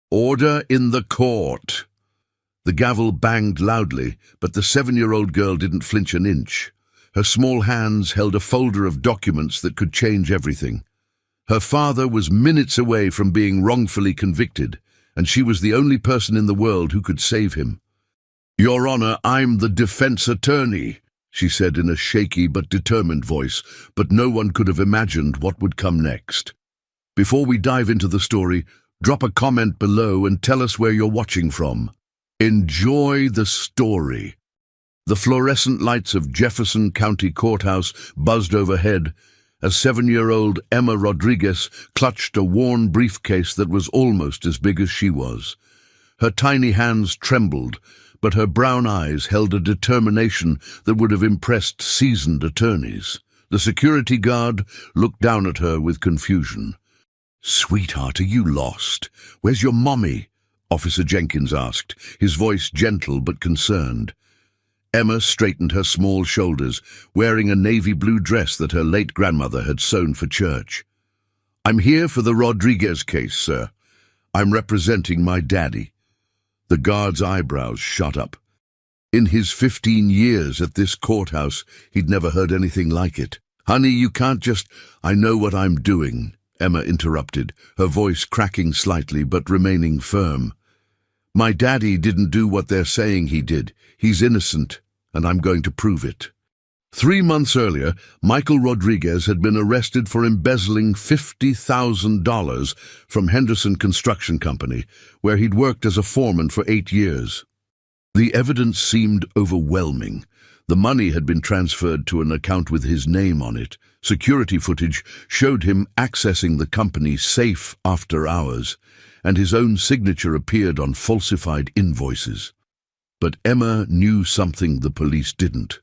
Order in the court. The gavel banged loudly, but the 7-year-old girl didn't flinch an inch. Her small hands held a folder of documents that could change everything. Her father was minutes away from being wrongfully convicted, and she was the only person in the world who could save him. "Your Honor, I'm the defense attorney," she said in a shaky but determined voice, but no one could have imagined what would come next. Before we dive into the story, drop a comment below and tell us where you're watching from. Enjoy the story. The fluorescent lights of Jefferson County Courthouse buzzed overhead as 7-year-old Emma Rodriguez clutched a worn briefcase that was almost as big as she was. Her tiny hands trembled, but her brown eyes held a determination that would have impressed seasoned attorneys. The security guard looked down at her with confusion. "Sweetheart, are you lost? Where's your mommy?" Officer Jenkins asked, his voice gentle but concerned. Emma straightened her small shoulders, wearing a navy blue dress that her late grandmother had sewn for church. "I'm here for the Rodriguez case, sir. I'm representing my daddy." The guard's eyebrows shot up. In his 15 years at this courthouse, he'd never heard anything like it. "Honey, you can't just—" "I know what I'm doing," Emma interrupted, her voice cracking slightly but remaining firm. "My daddy didn't do what they're saying he did. He's innocent, and I'm going to prove it." 3 months earlier, Michael Rodriguez had been arrested for embezzling $50,000 from Henderson Construction Company, where he'd worked as a foreman for 8 years. The evidence seemed overwhelming. The money had been transferred to an account with his name on it. Security footage showed him accessing the company's safe after hours, and his own signature appeared on falsified invoices. But Emma knew something the police didn't.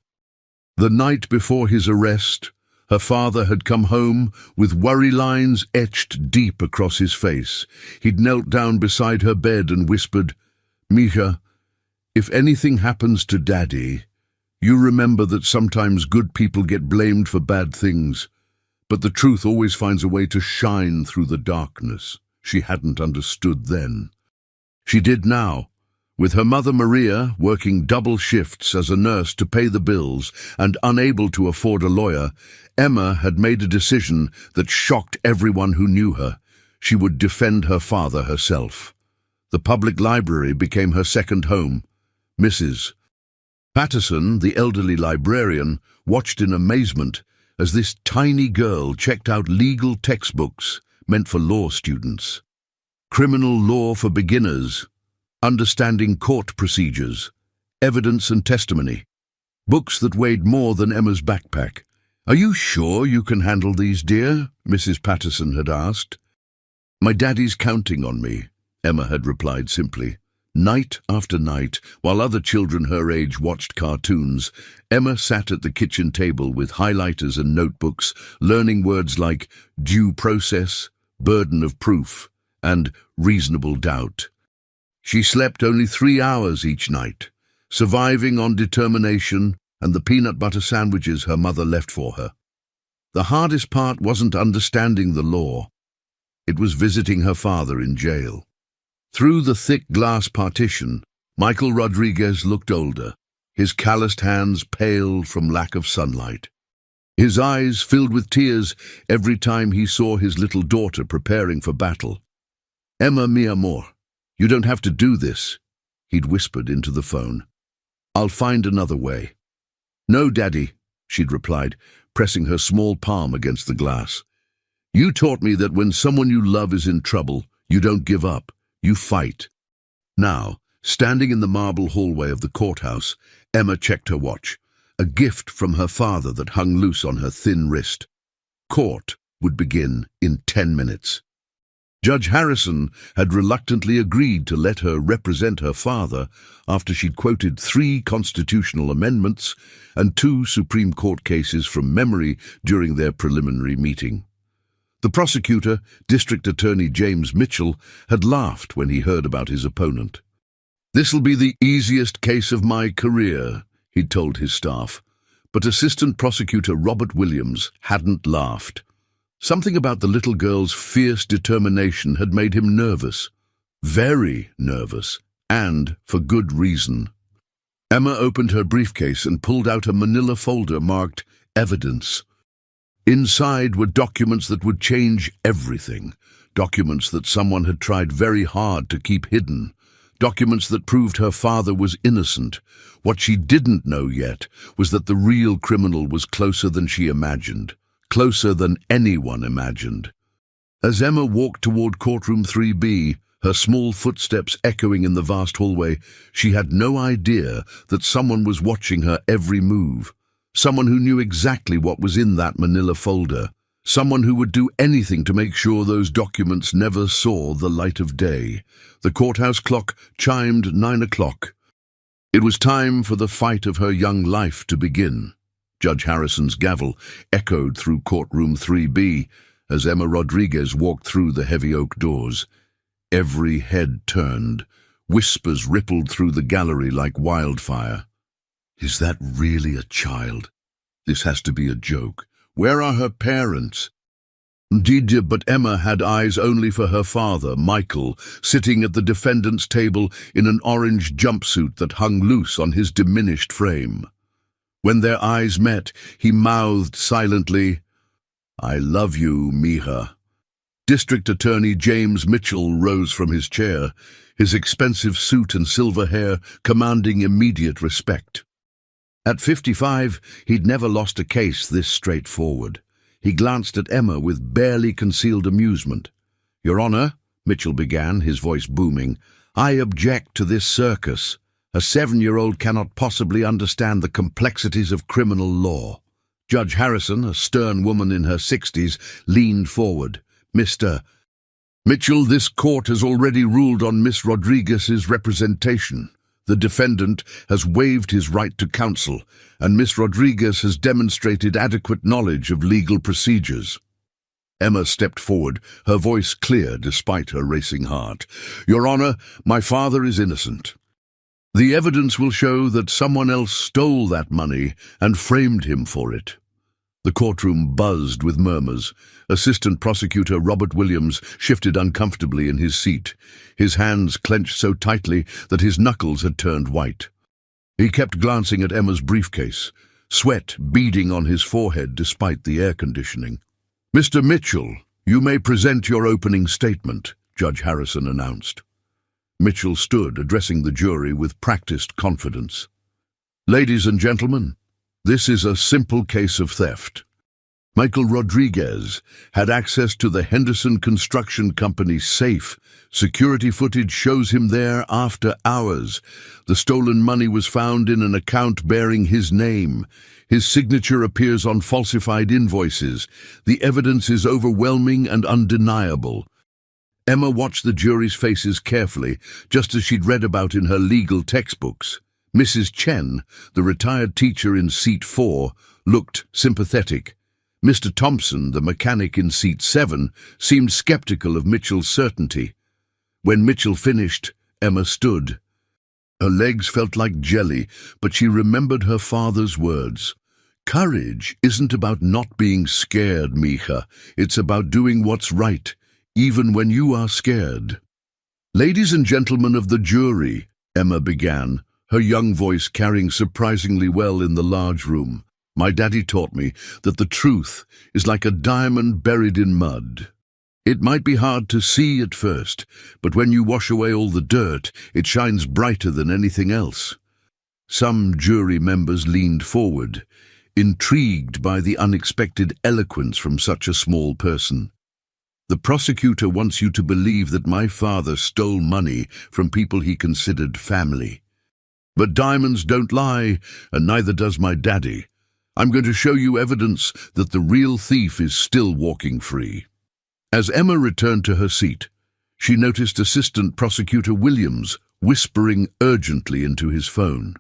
The night before his arrest, her father had come home with worry lines etched deep across his face. He'd knelt down beside her bed and whispered, "Mija, if anything happens to Daddy, you remember that sometimes good people get blamed for bad things, but the truth always finds a way to shine through the darkness." She hadn't understood then. She did now. With her mother Maria working double shifts as a nurse to pay the bills and unable to afford a lawyer, Emma had made a decision that shocked everyone who knew her. She would defend her father herself. The public library became her second home. Mrs. Patterson, the elderly librarian, watched in amazement as this tiny girl checked out legal textbooks meant for law students. Criminal law for beginners, understanding court procedures, evidence and testimony. Books that weighed more than Emma's backpack. "Are you sure you can handle these, dear?" Mrs. Patterson had asked. "My daddy's counting on me," Emma had replied simply. Night after night, while other children her age watched cartoons, Emma sat at the kitchen table with highlighters and notebooks, learning words like due process, burden of proof, and reasonable doubt. She slept only 3 hours each night, surviving on determination and the peanut butter sandwiches her mother left for her. The hardest part wasn't understanding the law. It was visiting her father in jail. Through the thick glass partition, Michael Rodriguez looked older, his calloused hands pale from lack of sunlight. His eyes filled with tears every time he saw his little daughter preparing for battle. "Emma, mi amor, you don't have to do this," he'd whispered into the phone. "I'll find another way." "No, Daddy," she'd replied, pressing her small palm against the glass. "You taught me that when someone you love is in trouble, you don't give up, you fight." Now, standing in the marble hallway of the courthouse, Emma checked her watch, a gift from her father that hung loose on her thin wrist. Court would begin in 10 minutes. Judge Harrison had reluctantly agreed to let her represent her father after she'd quoted 3 constitutional amendments and 2 Supreme Court cases from memory during their preliminary meeting. The prosecutor, District Attorney James Mitchell, had laughed when he heard about his opponent. "This'll be the easiest case of my career," he'd told his staff. But Assistant Prosecutor Robert Williams hadn't laughed. Something about the little girl's fierce determination had made him nervous. very nervous, and for good reason. Emma opened her briefcase and pulled out a manila folder marked Evidence. Inside were documents that would change everything, documents that someone had tried very hard to keep hidden, documents that proved her father was innocent. What she didn't know yet was that the real criminal was closer than she imagined, closer than anyone imagined. As Emma walked toward courtroom 3B, her small footsteps echoing in the vast hallway, she had no idea that someone was watching her every move. Someone who knew exactly what was in that manila folder. Someone who would do anything to make sure those documents never saw the light of day. The courthouse clock chimed 9 o'clock. It was time for the fight of her young life to begin. Judge Harrison's gavel echoed through courtroom 3B as Emma Rodriguez walked through the heavy oak doors. Every head turned. Whispers rippled through the gallery like wildfire. Is that really a child? This has to be a joke. Where are her parents? Indeed, but Emma had eyes only for her father, Michael, sitting at the defendant's table in an orange jumpsuit that hung loose on his diminished frame. When their eyes met, he mouthed silently, "I love you, Mija." District Attorney James Mitchell rose from his chair, his expensive suit and silver hair commanding immediate respect. At 55, he'd never lost a case this straightforward. He glanced at Emma with barely concealed amusement. "Your Honor," Mitchell began, his voice booming, "I object to this circus. A 7-year-old cannot possibly understand the complexities of criminal law." Judge Harrison, a stern woman in her 60s, leaned forward. "Mr. Mitchell, this court has already ruled on Miss Rodriguez's representation. The defendant has waived his right to counsel, and Miss Rodriguez has demonstrated adequate knowledge of legal procedures." Emma stepped forward, her voice clear despite her racing heart. "Your Honor, my father is innocent. The evidence will show that someone else stole that money and framed him for it." The courtroom buzzed with murmurs. Assistant Prosecutor Robert Williams shifted uncomfortably in his seat, his hands clenched so tightly that his knuckles had turned white. He kept glancing at Emma's briefcase, sweat beading on his forehead despite the air conditioning. "Mr. Mitchell, you may present your opening statement," Judge Harrison announced. Mitchell stood, addressing the jury with practiced confidence. "Ladies and gentlemen, this is a simple case of theft. Michael Rodriguez had access to the Henderson Construction Company's safe. Security footage shows him there after hours. The stolen money was found in an account bearing his name. His signature appears on falsified invoices. The evidence is overwhelming and undeniable." Emma watched the jury's faces carefully, just as she'd read about in her legal textbooks. Mrs. Chen, the retired teacher in seat 4, looked sympathetic. Mr. Thompson, the mechanic in seat 7, seemed skeptical of Mitchell's certainty. When Mitchell finished, Emma stood. Her legs felt like jelly, but she remembered her father's words. "Courage isn't about not being scared, Mija. It's about doing what's right, even when you are scared." "Ladies and gentlemen of the jury," Emma began, her young voice carrying surprisingly well in the large room, "my daddy taught me that the truth is like a diamond buried in mud. It might be hard to see at first, but when you wash away all the dirt, it shines brighter than anything else." Some jury members leaned forward, intrigued by the unexpected eloquence from such a small person. "The prosecutor wants you to believe that my father stole money from people he considered family. But diamonds don't lie, and neither does my daddy. I'm going to show you evidence that the real thief is still walking free." As Emma returned to her seat, she noticed Assistant Prosecutor Williams whispering urgently into his phone.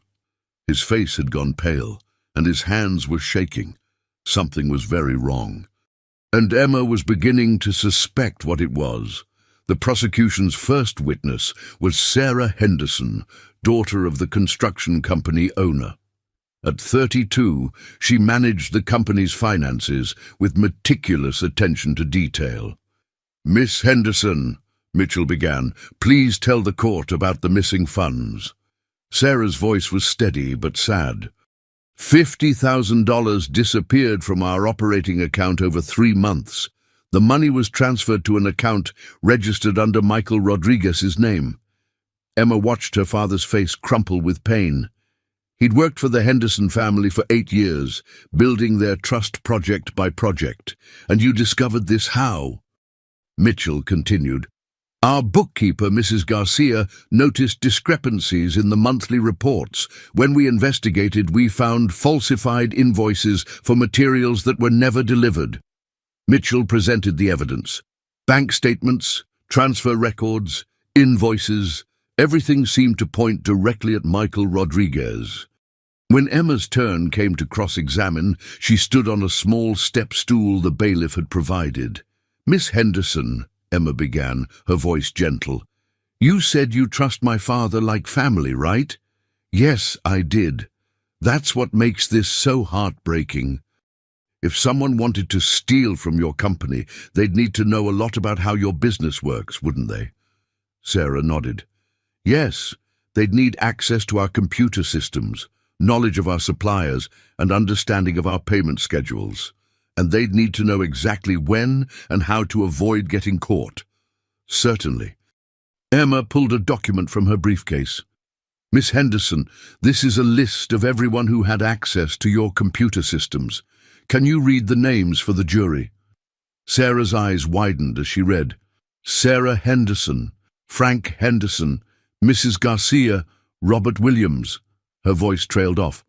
His face had gone pale, and his hands were shaking. Something was very wrong. And Emma was beginning to suspect what it was. The prosecution's first witness was Sarah Henderson, daughter of the construction company owner. At 32, she managed the company's finances with meticulous attention to detail. "Miss Henderson," Mitchell began. "Please tell the court about the missing funds." Sarah's voice was steady but sad. $50,000 disappeared from our operating account over 3 months. The money was transferred to an account registered under Michael Rodriguez's name. Emma watched her father's face crumple with pain. He'd worked for the Henderson family for 8 years, building their trust project by project. "And you discovered this how?" Mitchell continued. "Our bookkeeper, Mrs. Garcia, noticed discrepancies in the monthly reports. When we investigated, we found falsified invoices for materials that were never delivered." Mitchell presented the evidence. Bank statements, transfer records, invoices, everything seemed to point directly at Michael Rodriguez. When Emma's turn came to cross-examine, she stood on a small step stool the bailiff had provided. "Miss Henderson," Emma began, her voice gentle, "you said you trust my father like family, right?" "Yes, I did. That's what makes this so heartbreaking. If someone wanted to steal from your company, they'd need to know a lot about how your business works, wouldn't they?" Sarah nodded. "Yes, they'd need access to our computer systems, knowledge of our suppliers, and understanding of our payment schedules. And they'd need to know exactly when and how to avoid getting caught." "Certainly." Emma pulled a document from her briefcase. "Miss Henderson, this is a list of everyone who had access to your computer systems. Can you read the names for the jury?" Sarah's eyes widened as she read. "Sarah Henderson, Frank Henderson, Mrs. Garcia, Robert Williams." Her voice trailed off.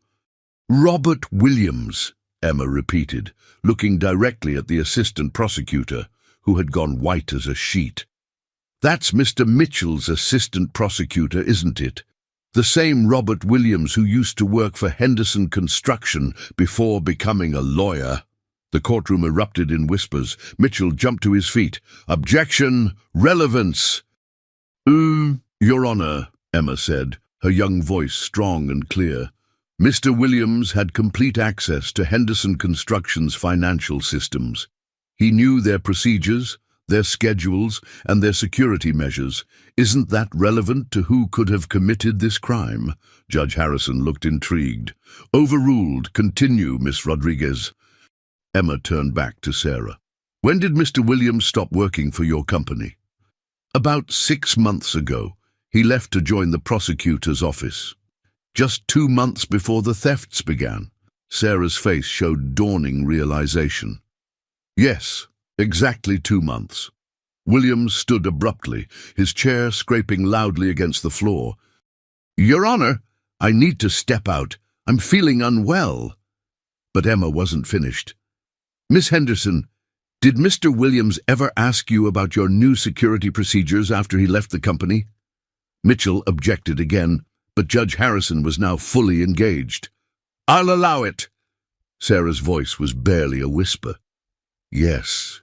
"Robert Williams," Emma repeated, looking directly at the assistant prosecutor, who had gone white as a sheet. "That's Mr. Mitchell's assistant prosecutor, isn't it? The same Robert Williams who used to work for Henderson Construction before becoming a lawyer." The courtroom erupted in whispers. Mitchell jumped to his feet. "Objection! Relevance!" Your Honor," Emma said, her young voice strong and clear. "Mr. Williams had complete access to Henderson Construction's financial systems. He knew their procedures, their schedules, and their security measures. Isn't that relevant to who could have committed this crime?" Judge Harrison looked intrigued. "Overruled. Continue, Miss Rodriguez." Emma turned back to Sarah. "When did Mr. Williams stop working for your company?" "About 6 months ago. He left to join the prosecutor's office." "Just 2 months before the thefts began?" Sarah's face showed dawning realization. "Yes. Exactly 2 months." Williams stood abruptly, his chair scraping loudly against the floor. "Your Honor, I need to step out. I'm feeling unwell." But Emma wasn't finished. "Miss Henderson, did Mr. Williams ever ask you about your new security procedures after he left the company?" Mitchell objected again, but Judge Harrison was now fully engaged. "I'll allow it." Sarah's voice was barely a whisper. "Yes.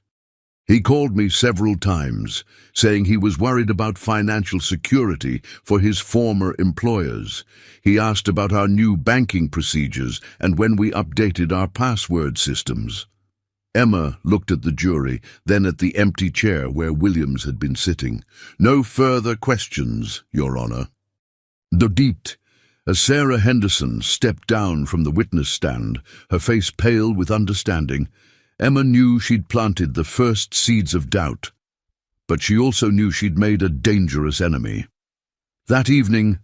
He called me several times, saying he was worried about financial security for his former employers. He asked about our new banking procedures and when we updated our password systems." Emma looked at the jury, then at the empty chair where Williams had been sitting. "No further questions, Your Honor." Deeped, as Sarah Henderson stepped down from the witness stand, her face pale with understanding, Emma knew she'd planted the first seeds of doubt, but she also knew she'd made a dangerous enemy. That evening,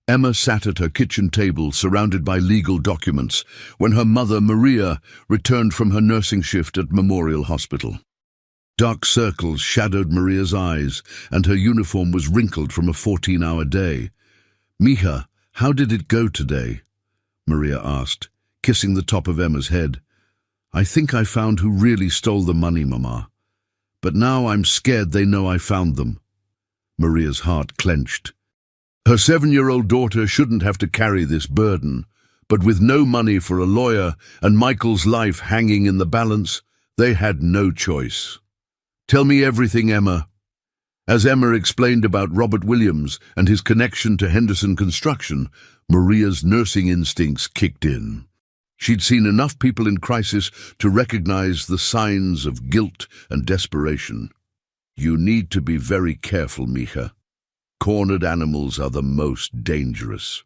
Emma sat at her kitchen table surrounded by legal documents when her mother, Maria, returned from her nursing shift at Memorial Hospital. Dark circles shadowed Maria's eyes, and her uniform was wrinkled from a 14-hour day. "Mija, how did it go today?" Maria asked, kissing the top of Emma's head. "I think I found who really stole the money, Mama. But now I'm scared they know I found them." Maria's heart clenched. Her 7-year-old daughter shouldn't have to carry this burden, but with no money for a lawyer and Michael's life hanging in the balance, they had no choice. "Tell me everything, Emma." As Emma explained about Robert Williams and his connection to Henderson Construction, Maria's nursing instincts kicked in. She'd seen enough people in crisis to recognize the signs of guilt and desperation. You need to be very careful, Mija. Cornered animals are the most dangerous.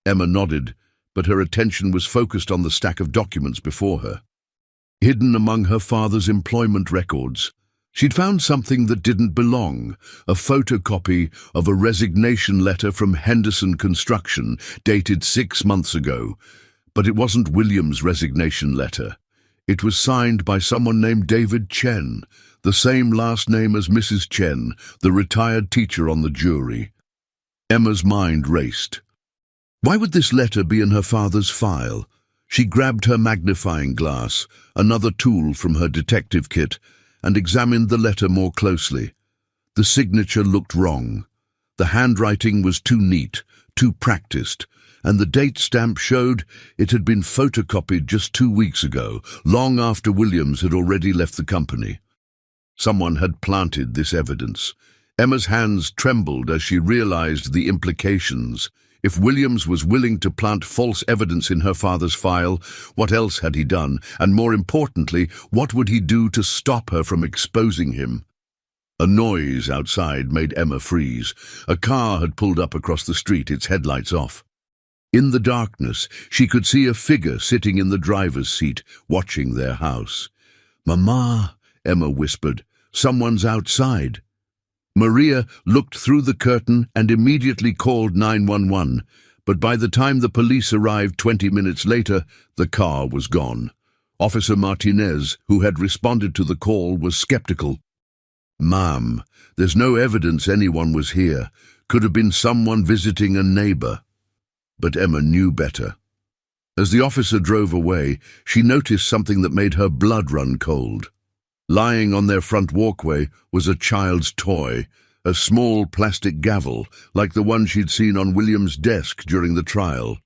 Emma nodded, but her attention was focused on the stack of documents before her. Hidden among her father's employment records, she'd found something that didn't belong, a photocopy of a resignation letter from Henderson Construction dated 6 months ago. But it wasn't William's resignation letter. It was signed by someone named David Chen, the same last name as Mrs. Chen, the retired teacher on the jury. Emma's mind raced. Why would this letter be in her father's file? She grabbed her magnifying glass, another tool from her detective kit, and examined the letter more closely. The signature looked wrong. The handwriting was too neat, too practiced, and the date stamp showed it had been photocopied just 2 weeks ago, long after Williams had already left the company. Someone had planted this evidence. Emma's hands trembled as she realized the implications. If Williams was willing to plant false evidence in her father's file, what else had he done? And more importantly, what would he do to stop her from exposing him? A noise outside made Emma freeze. A car had pulled up across the street, its headlights off. In the darkness, she could see a figure sitting in the driver's seat, watching their house. "Mama," Emma whispered, "someone's outside." Maria looked through the curtain and immediately called 911, but by the time the police arrived 20 minutes later, the car was gone. Officer Martinez, who had responded to the call, was skeptical. "Ma'am, there's no evidence anyone was here. Could have been someone visiting a neighbor." But Emma knew better. As the officer drove away, she noticed something that made her blood run cold. Lying on their front walkway was a child's toy, a small plastic gavel, like the one she'd seen on William's desk during the trial.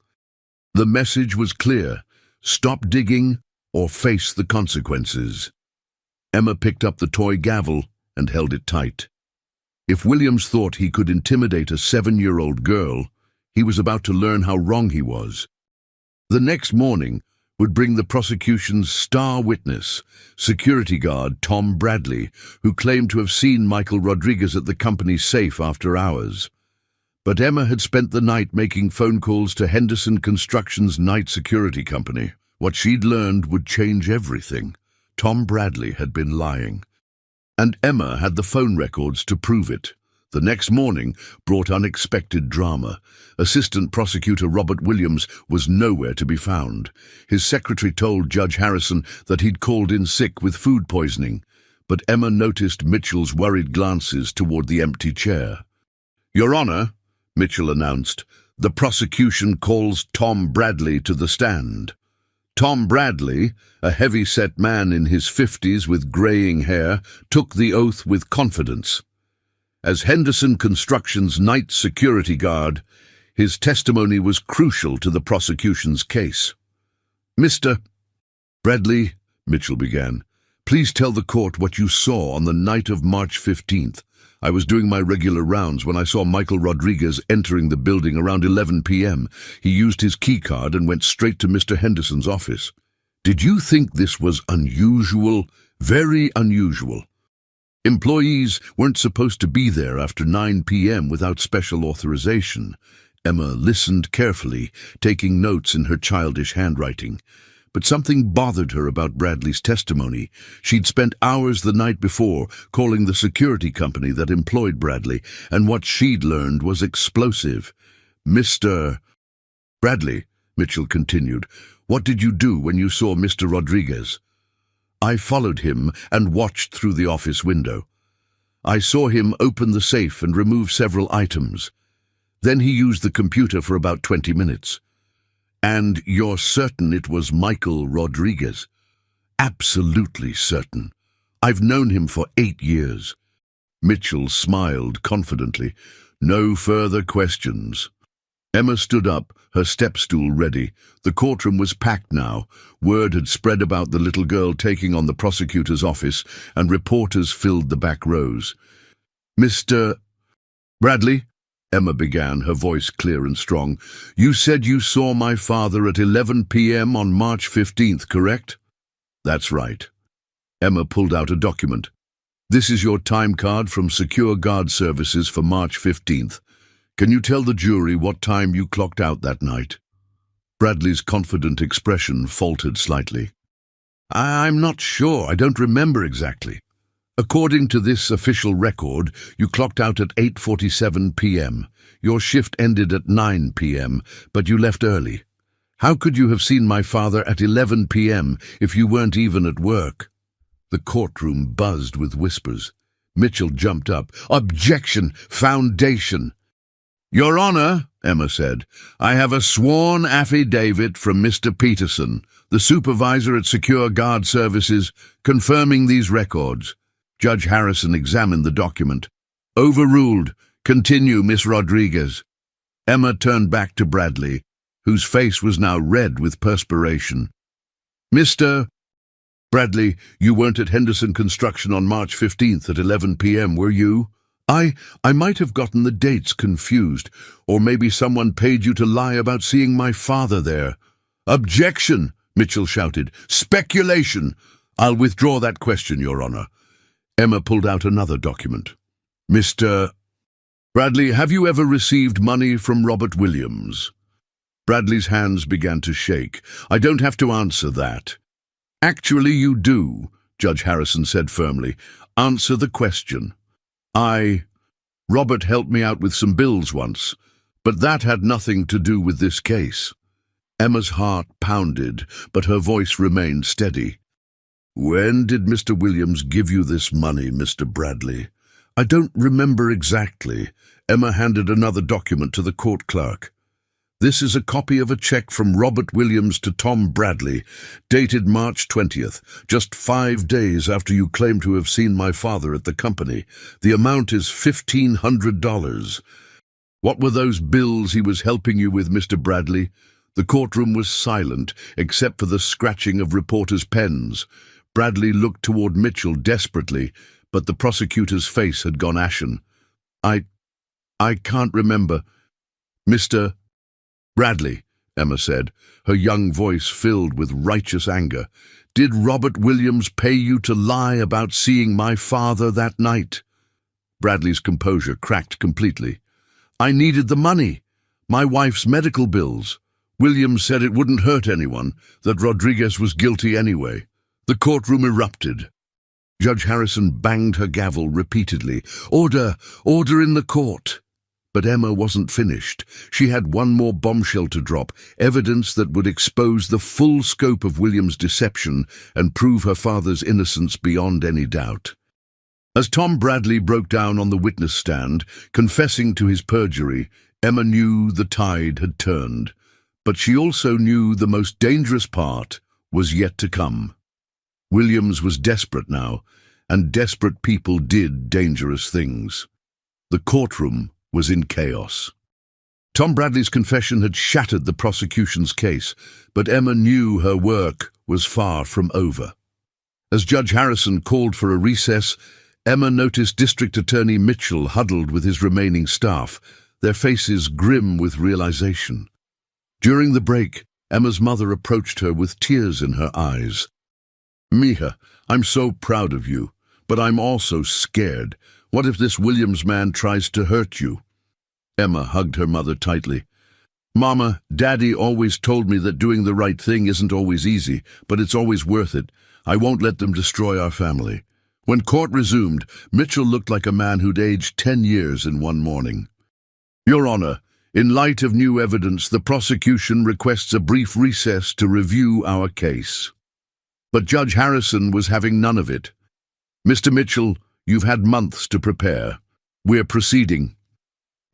The message was clear: stop digging or face the consequences. Emma picked up the toy gavel and held it tight. If Williams thought he could intimidate a 7-year-old girl, he was about to learn how wrong he was. The next morning would bring the prosecution's star witness, security guard Tom Bradley, who claimed to have seen Michael Rodriguez at the company's safe after hours. But Emma had spent the night making phone calls to Henderson Construction's night security company. What she'd learned would change everything. Tom Bradley had been lying. And Emma had the phone records to prove it. The next morning brought unexpected drama. Assistant Prosecutor Robert Williams was nowhere to be found. His secretary told Judge Harrison that he'd called in sick with food poisoning, but Emma noticed Mitchell's worried glances toward the empty chair. "Your Honor," Mitchell announced, "the prosecution calls Tom Bradley to the stand." Tom Bradley, a heavy-set man in his 50s with graying hair, took the oath with confidence. As Henderson Construction's night security guard, his testimony was crucial to the prosecution's case. "Mr. Bradley," Mitchell began, "please tell the court what you saw on the night of March 15th. I was doing my regular rounds when I saw Michael Rodriguez entering the building around 11 p.m. He used his keycard and went straight to Mr. Henderson's office. Did you think this was unusual? Very unusual. Employees weren't supposed to be there after 9 p.m. without special authorization." Emma listened carefully, taking notes in her childish handwriting. But something bothered her about Bradley's testimony. She'd spent hours the night before calling the security company that employed Bradley, and what she'd learned was explosive. "Mr. Bradley," Mitchell continued, "what did you do when you saw Mr. Rodriguez?" "I followed him and watched through the office window. I saw him open the safe and remove several items. Then he used the computer for about 20 minutes. "And you're certain it was Michael Rodriguez?" "Absolutely certain. I've known him for 8 years. Mitchell smiled confidently. "No further questions." Emma stood up, her step stool ready. The courtroom was packed now. Word had spread about the little girl taking on the prosecutor's office, and reporters filled the back rows. "Mr. Bradley," Emma began, her voice clear and strong, "you said you saw my father at 11 p.m. on March 15th, correct?" "That's right." Emma pulled out a document. This is your time card from Secure Guard Services for March 15th. Can you tell the jury what time you clocked out that night?" Bradley's confident expression faltered slightly. "I'm not sure. I don't remember exactly." "According to this official record, you clocked out at 8:47 p.m. Your shift ended at 9 p.m., but you left early. How could you have seen my father at 11 p.m. if you weren't even at work?" The courtroom buzzed with whispers. Mitchell jumped up. "Objection! Foundation!" "Your Honor," Emma said, "I have a sworn affidavit from Mr. Peterson, the supervisor at Secure Guard Services, confirming these records." Judge Harrison examined the document. "Overruled. Continue, Miss Rodriguez." Emma turned back to Bradley, whose face was now red with perspiration. "Mr. Bradley, you weren't at Henderson Construction on March 15th at 11 p.m., were you?" I might have gotten the dates confused, or maybe someone paid you to lie about seeing my father there." "Objection!" Mitchell shouted. "Speculation! I'll withdraw that question, Your Honor." Emma pulled out another document. "Mr. Bradley, have you ever received money from Robert Williams?" Bradley's hands began to shake. "I don't have to answer that." "Actually, you do," Judge Harrison said firmly. "Answer the question." Robert helped me out with some bills once, but that had nothing to do with this case." Emma's heart pounded, but her voice remained steady. "When did Mr. Williams give you this money, Mr. Bradley?" "I don't remember exactly." Emma handed another document to the court clerk. "This is a copy of a check from Robert Williams to Tom Bradley, dated March 20th, just 5 days after you claim to have seen my father at the company. The amount is $1,500. What were those bills he was helping you with, Mr. Bradley?" The courtroom was silent, except for the scratching of reporters' pens. Bradley looked toward Mitchell desperately, but the prosecutor's face had gone ashen. I can't remember." "Mr. Bradley," Emma said, her young voice filled with righteous anger, "did Robert Williams pay you to lie about seeing my father that night?" Bradley's composure cracked completely. "I needed the money. My wife's medical bills. Williams said it wouldn't hurt anyone, that Rodriguez was guilty anyway." The courtroom erupted. Judge Harrison banged her gavel repeatedly. "Order! Order in the court!" But Emma wasn't finished. She had one more bombshell to drop, evidence that would expose the full scope of Williams' deception and prove her father's innocence beyond any doubt. As Tom Bradley broke down on the witness stand, confessing to his perjury, Emma knew the tide had turned. But she also knew the most dangerous part was yet to come. Williams was desperate now, and desperate people did dangerous things. The courtroom was in chaos. Tom Bradley's confession had shattered the prosecution's case, but Emma knew her work was far from over. As Judge Harrison called for a recess, Emma noticed District Attorney Mitchell huddled with his remaining staff, their faces grim with realization. During the break, Emma's mother approached her with tears in her eyes. "Mija, I'm so proud of you, but I'm also scared. What if this Williams man tries to hurt you?" Emma hugged her mother tightly. "Mama, Daddy always told me that doing the right thing isn't always easy, but it's always worth it. I won't let them destroy our family." When court resumed, Mitchell looked like a man who'd aged 10 years in one morning. "Your Honor, in light of new evidence, the prosecution requests a brief recess to review our case." But Judge Harrison was having none of it. "Mr. Mitchell, you've had months to prepare. We're proceeding."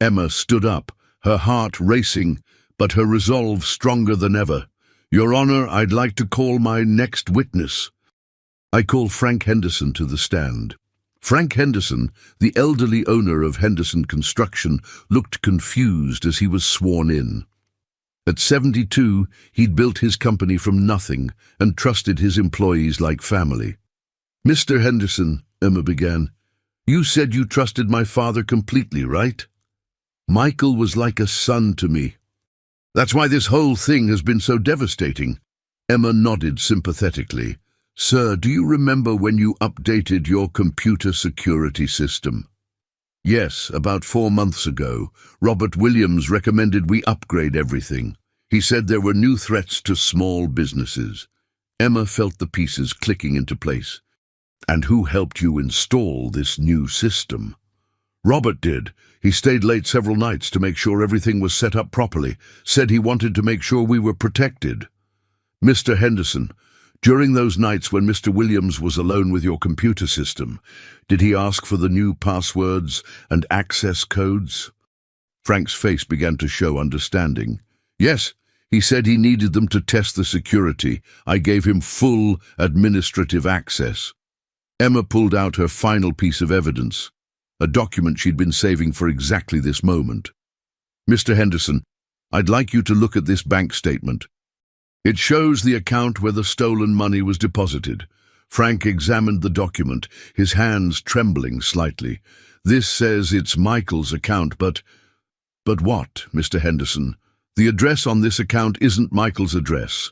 Emma stood up, her heart racing, but her resolve stronger than ever. "Your Honor, I'd like to call my next witness." I call Frank Henderson to the stand. Frank Henderson, the elderly owner of Henderson Construction, looked confused as he was sworn in. At 72, he'd built his company from nothing and trusted his employees like family. "Mr. Henderson," Emma began, "you said you trusted my father completely, right?" "Michael was like a son to me. That's why this whole thing has been so devastating." Emma nodded sympathetically. "Sir, do you remember when you updated your computer security system?" "Yes, about 4 months ago. Robert Williams recommended we upgrade everything. He said there were new threats to small businesses." Emma felt the pieces clicking into place. "And who helped you install this new system?" "Robert did. He stayed late several nights to make sure everything was set up properly, said he wanted to make sure we were protected." "Mr. Henderson, during those nights when Mr. Williams was alone with your computer system, did he ask for the new passwords and access codes?" Frank's face began to show understanding. "Yes, he said he needed them to test the security. I gave him full administrative access." Emma pulled out her final piece of evidence, a document she'd been saving for exactly this moment. "Mr. Henderson, I'd like you to look at this bank statement. It shows the account where the stolen money was deposited." Frank examined the document, his hands trembling slightly. "This says it's Michael's account, but what, Mr. Henderson? The address on this account isn't Michael's address.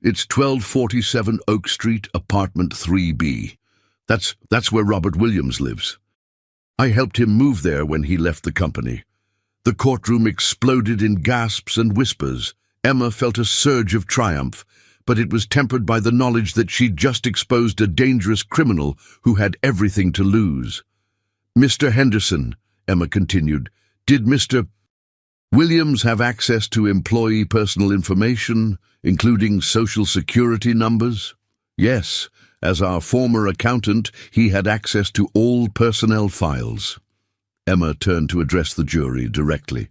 It's 1247 Oak Street, apartment 3B. That's where Robert Williams lives. I helped him move there when he left the company." The courtroom exploded in gasps and whispers. Emma felt a surge of triumph, but it was tempered by the knowledge that she'd just exposed a dangerous criminal who had everything to lose. "Mr. Henderson," Emma continued, "did Mr. Williams have access to employee personal information, including social security numbers?" "Yes. As our former accountant, he had access to all personnel files." Emma turned to address the jury directly.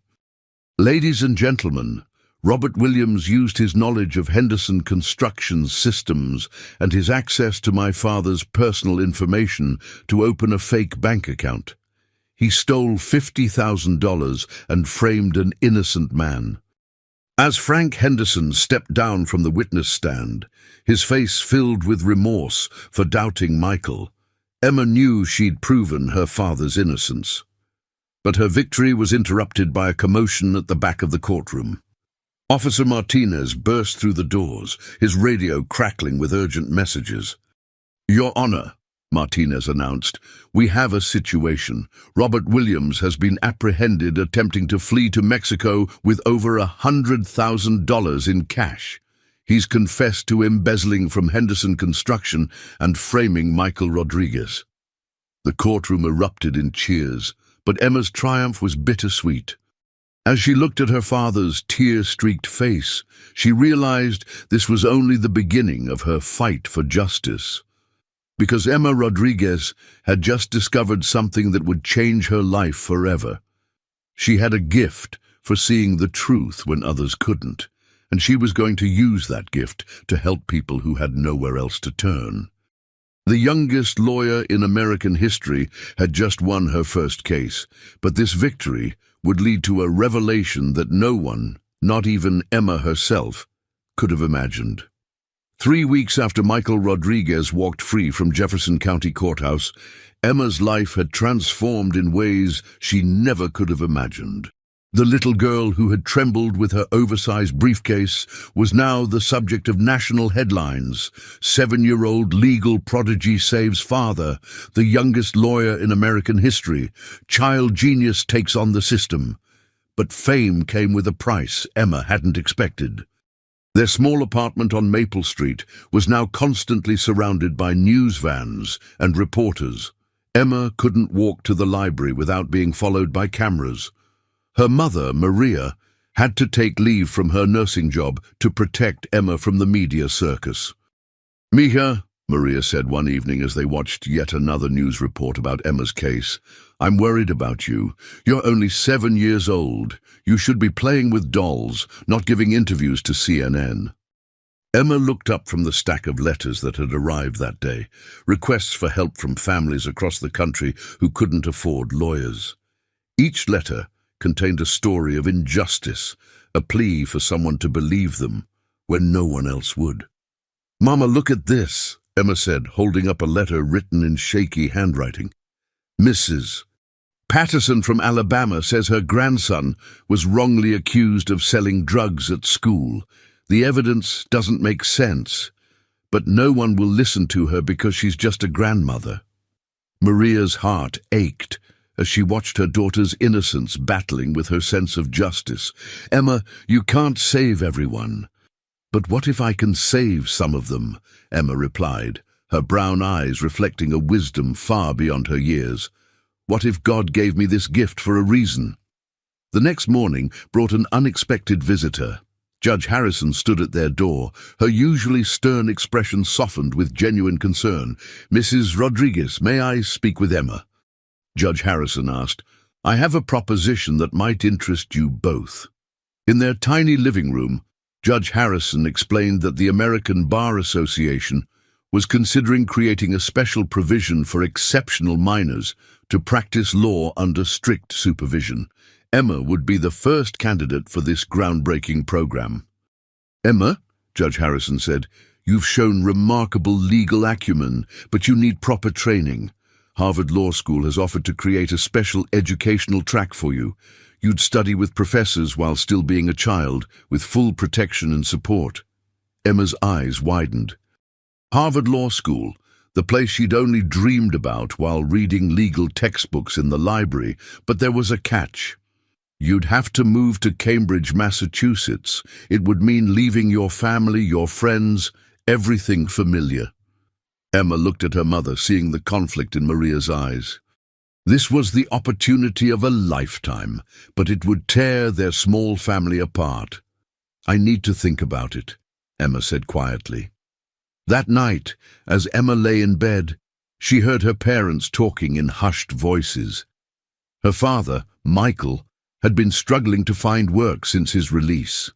"Ladies and gentlemen, Robert Williams used his knowledge of Henderson Construction's systems and his access to my father's personal information to open a fake bank account. He stole $50,000 and framed an innocent man." As Frank Henderson stepped down from the witness stand, his face filled with remorse for doubting Michael, Emma knew she'd proven her father's innocence. But her victory was interrupted by a commotion at the back of the courtroom. Officer Martinez burst through the doors, his radio crackling with urgent messages. "Your Honor," Martinez announced, "we have a situation. Robert Williams has been apprehended attempting to flee to Mexico with over $100,000 in cash. He's confessed to embezzling from Henderson Construction and framing Michael Rodriguez." The courtroom erupted in cheers, but Emma's triumph was bittersweet. As she looked at her father's tear-streaked face, she realized this was only the beginning of her fight for justice. Because Emma Rodriguez had just discovered something that would change her life forever. She had a gift for seeing the truth when others couldn't, and she was going to use that gift to help people who had nowhere else to turn. The youngest lawyer in American history had just won her first case, but this victory would lead to a revelation that no one, not even Emma herself, could have imagined. 3 weeks after Michael Rodriguez walked free from Jefferson County Courthouse, Emma's life had transformed in ways she never could have imagined. The little girl who had trembled with her oversized briefcase was now the subject of national headlines. 7-year-old legal prodigy saves father, the youngest lawyer in American history. Child genius takes on the system. But fame came with a price Emma hadn't expected. Their small apartment on Maple Street was now constantly surrounded by news vans and reporters. Emma couldn't walk to the library without being followed by cameras. Her mother, Maria, had to take leave from her nursing job to protect Emma from the media circus. "Mija," Maria said one evening as they watched yet another news report about Emma's case, "I'm worried about you. You're only 7 years old. You should be playing with dolls, not giving interviews to CNN." Emma looked up from the stack of letters that had arrived that day, requests for help from families across the country who couldn't afford lawyers. Each letter contained a story of injustice, a plea for someone to believe them when no one else would. "Mama, look at this," Emma said, holding up a letter written in shaky handwriting. "Mrs. Patterson from Alabama says her grandson was wrongly accused of selling drugs at school. The evidence doesn't make sense, but no one will listen to her because she's just a grandmother. Maria's heart ached as she watched her daughter's innocence battling with her sense of justice. "Emma, you can't save everyone." "But what if I can save some of them?" Emma replied, her brown eyes reflecting a wisdom far beyond her years. "What if God gave me this gift for a reason?" The next morning brought an unexpected visitor. Judge Harrison stood at their door, her usually stern expression softened with genuine concern. "Mrs. Rodriguez, may I speak with Emma?" Judge Harrison asked. "I have a proposition that might interest you both." In their tiny living room, Judge Harrison explained that the American Bar Association was considering creating a special provision for exceptional minors to practice law under strict supervision. Emma would be the first candidate for this groundbreaking program. "Emma," Judge Harrison said, "you've shown remarkable legal acumen, but you need proper training. Harvard Law School has offered to create a special educational track for you. You'd study with professors while still being a child, with full protection and support." Emma's eyes widened. Harvard Law School, the place she'd only dreamed about while reading legal textbooks in the library, but there was a catch. "You'd have to move to Cambridge, Massachusetts. It would mean leaving your family, your friends, everything familiar." Emma looked at her mother, seeing the conflict in Maria's eyes. This was the opportunity of a lifetime, but it would tear their small family apart. "I need to think about it," Emma said quietly. That night, as Emma lay in bed, she heard her parents talking in hushed voices. Her father, Michael, had been struggling to find work since his release.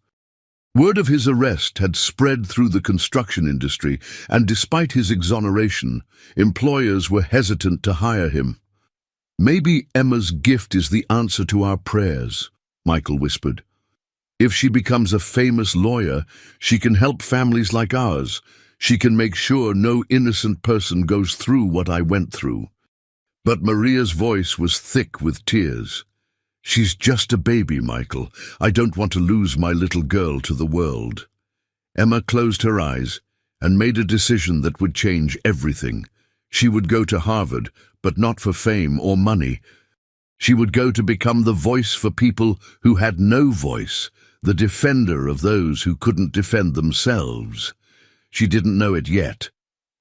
Word of his arrest had spread through the construction industry, and despite his exoneration, employers were hesitant to hire him. "Maybe Emma's gift is the answer to our prayers," Michael whispered. "If she becomes a famous lawyer, she can help families like ours. She can make sure no innocent person goes through what I went through." But Maria's voice was thick with tears. "She's just a baby, Michael. I don't want to lose my little girl to the world." Emma closed her eyes and made a decision that would change everything. She would go to Harvard, but not for fame or money. She would go to become the voice for people who had no voice, the defender of those who couldn't defend themselves. She didn't know it yet,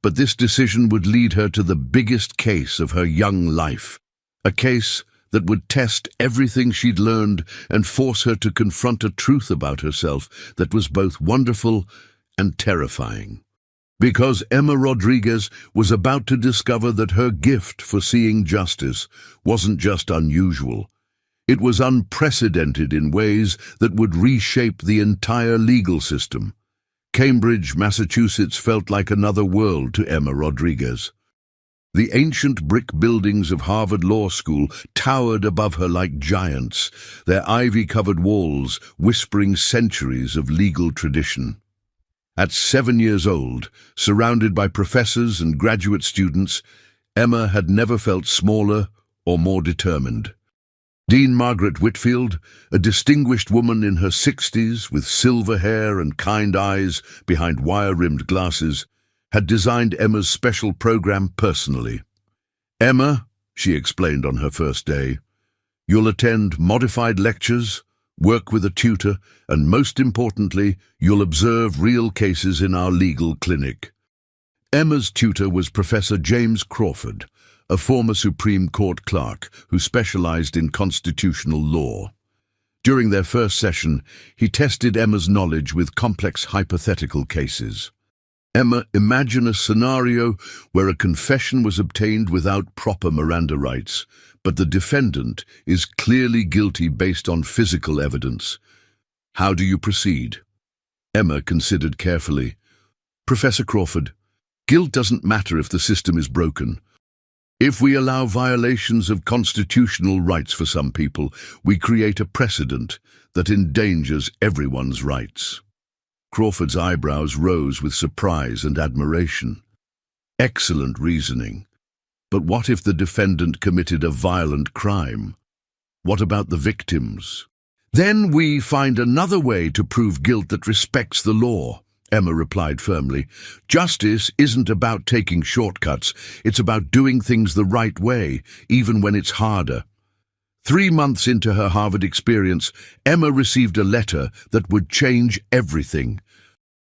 but this decision would lead her to the biggest case of her young life, a case that would test everything she'd learned and force her to confront a truth about herself that was both wonderful and terrifying. Because Emma Rodriguez was about to discover that her gift for seeing justice wasn't just unusual. It was unprecedented in ways that would reshape the entire legal system. Cambridge, Massachusetts felt like another world to Emma Rodriguez. The ancient brick buildings of Harvard Law School towered above her like giants, their ivy-covered walls whispering centuries of legal tradition. At 7 years old, surrounded by professors and graduate students, Emma had never felt smaller or more determined. Dean Margaret Whitfield, a distinguished woman in her 60s with silver hair and kind eyes behind wire-rimmed glasses, had designed Emma's special program personally. "Emma," she explained on her first day, "you'll attend modified lectures, work with a tutor, and most importantly, you'll observe real cases in our legal clinic." Emma's tutor was Professor James Crawford, a former Supreme Court clerk who specialized in constitutional law. During their first session, he tested Emma's knowledge with complex hypothetical cases. "Emma, imagine a scenario where a confession was obtained without proper Miranda rights, but the defendant is clearly guilty based on physical evidence. How do you proceed?" Emma considered carefully. "Professor Crawford, guilt doesn't matter if the system is broken. If we allow violations of constitutional rights for some people, we create a precedent that endangers everyone's rights." Crawford's eyebrows rose with surprise and admiration. "Excellent reasoning. But what if the defendant committed a violent crime? What about the victims?" "Then we find another way to prove guilt that respects the law," Emma replied firmly. Justice isn't about taking shortcuts. It's about doing things the right way, even when it's harder. 3 months into her Harvard experience, Emma received a letter that would change everything.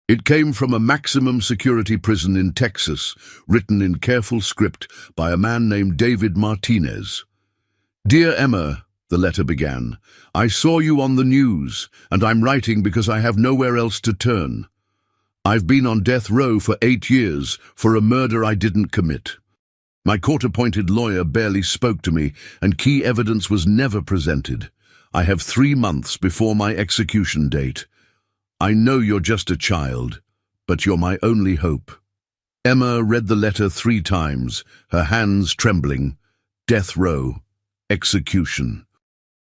It came from a maximum security prison in Texas, written in careful script by a man named David Martinez. "Dear Emma," the letter began, "I saw you on the news, and I'm writing because I have nowhere else to turn. I've been on death row for 8 years for a murder I didn't commit. My court-appointed lawyer barely spoke to me, and key evidence was never presented. I have 3 months before my execution date. I know you're just a child, but you're my only hope." Emma read the letter 3 times, her hands trembling. Death row. Execution.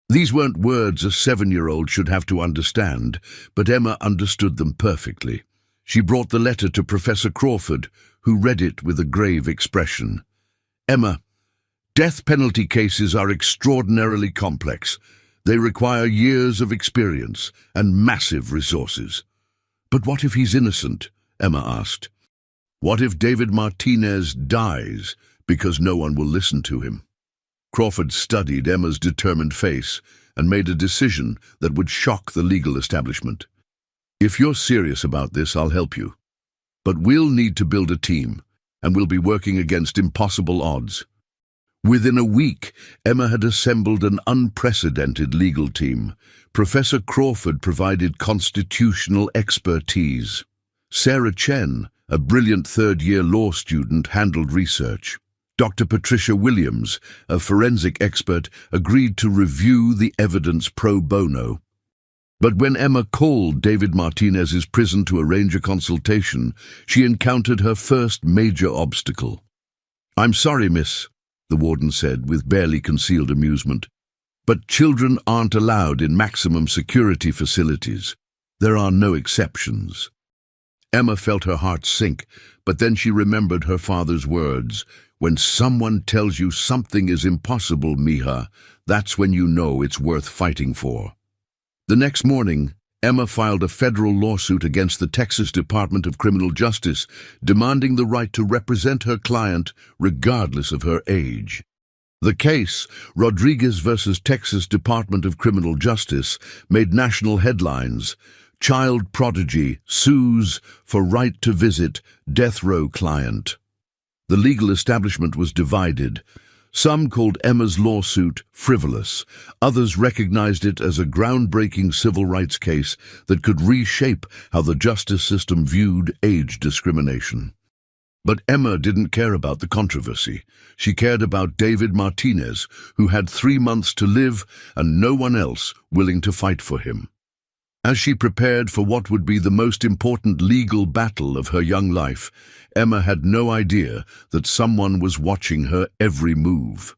These weren't words a 7-year-old should have to understand, but Emma understood them perfectly. She brought the letter to Professor Crawford, who read it with a grave expression. "Emma, death penalty cases are extraordinarily complex. They require years of experience and massive resources." "But what if he's innocent?" Emma asked. "What if David Martinez dies because no one will listen to him?" Crawford studied Emma's determined face and made a decision that would shock the legal establishment. "If you're serious about this, I'll help you. But we'll need to build a team, and we'll be working against impossible odds." Within a week, Emma had assembled an unprecedented legal team. Professor Crawford provided constitutional expertise. Sarah Chen, a brilliant third-year law student, handled research. Dr. Patricia Williams, a forensic expert, agreed to review the evidence pro bono. But when Emma called David Martinez's prison to arrange a consultation, she encountered her first major obstacle. "I'm sorry, miss," the warden said with barely concealed amusement, "but children aren't allowed in maximum security facilities. There are no exceptions." Emma felt her heart sink, but then she remembered her father's words. "When someone tells you something is impossible, Mija, that's when you know it's worth fighting for." The next morning, Emma filed a federal lawsuit against the Texas Department of Criminal Justice, demanding the right to represent her client regardless of her age. The case, Rodriguez versus Texas Department of Criminal Justice, made national headlines. Child prodigy sues for right to visit death row client. The legal establishment was divided. Some called Emma's lawsuit frivolous. Others recognized it as a groundbreaking civil rights case that could reshape how the justice system viewed age discrimination. But Emma didn't care about the controversy. She cared about David Martinez, who had 3 months to live and no one else willing to fight for him. As she prepared for what would be the most important legal battle of her young life, Emma had no idea that someone was watching her every move.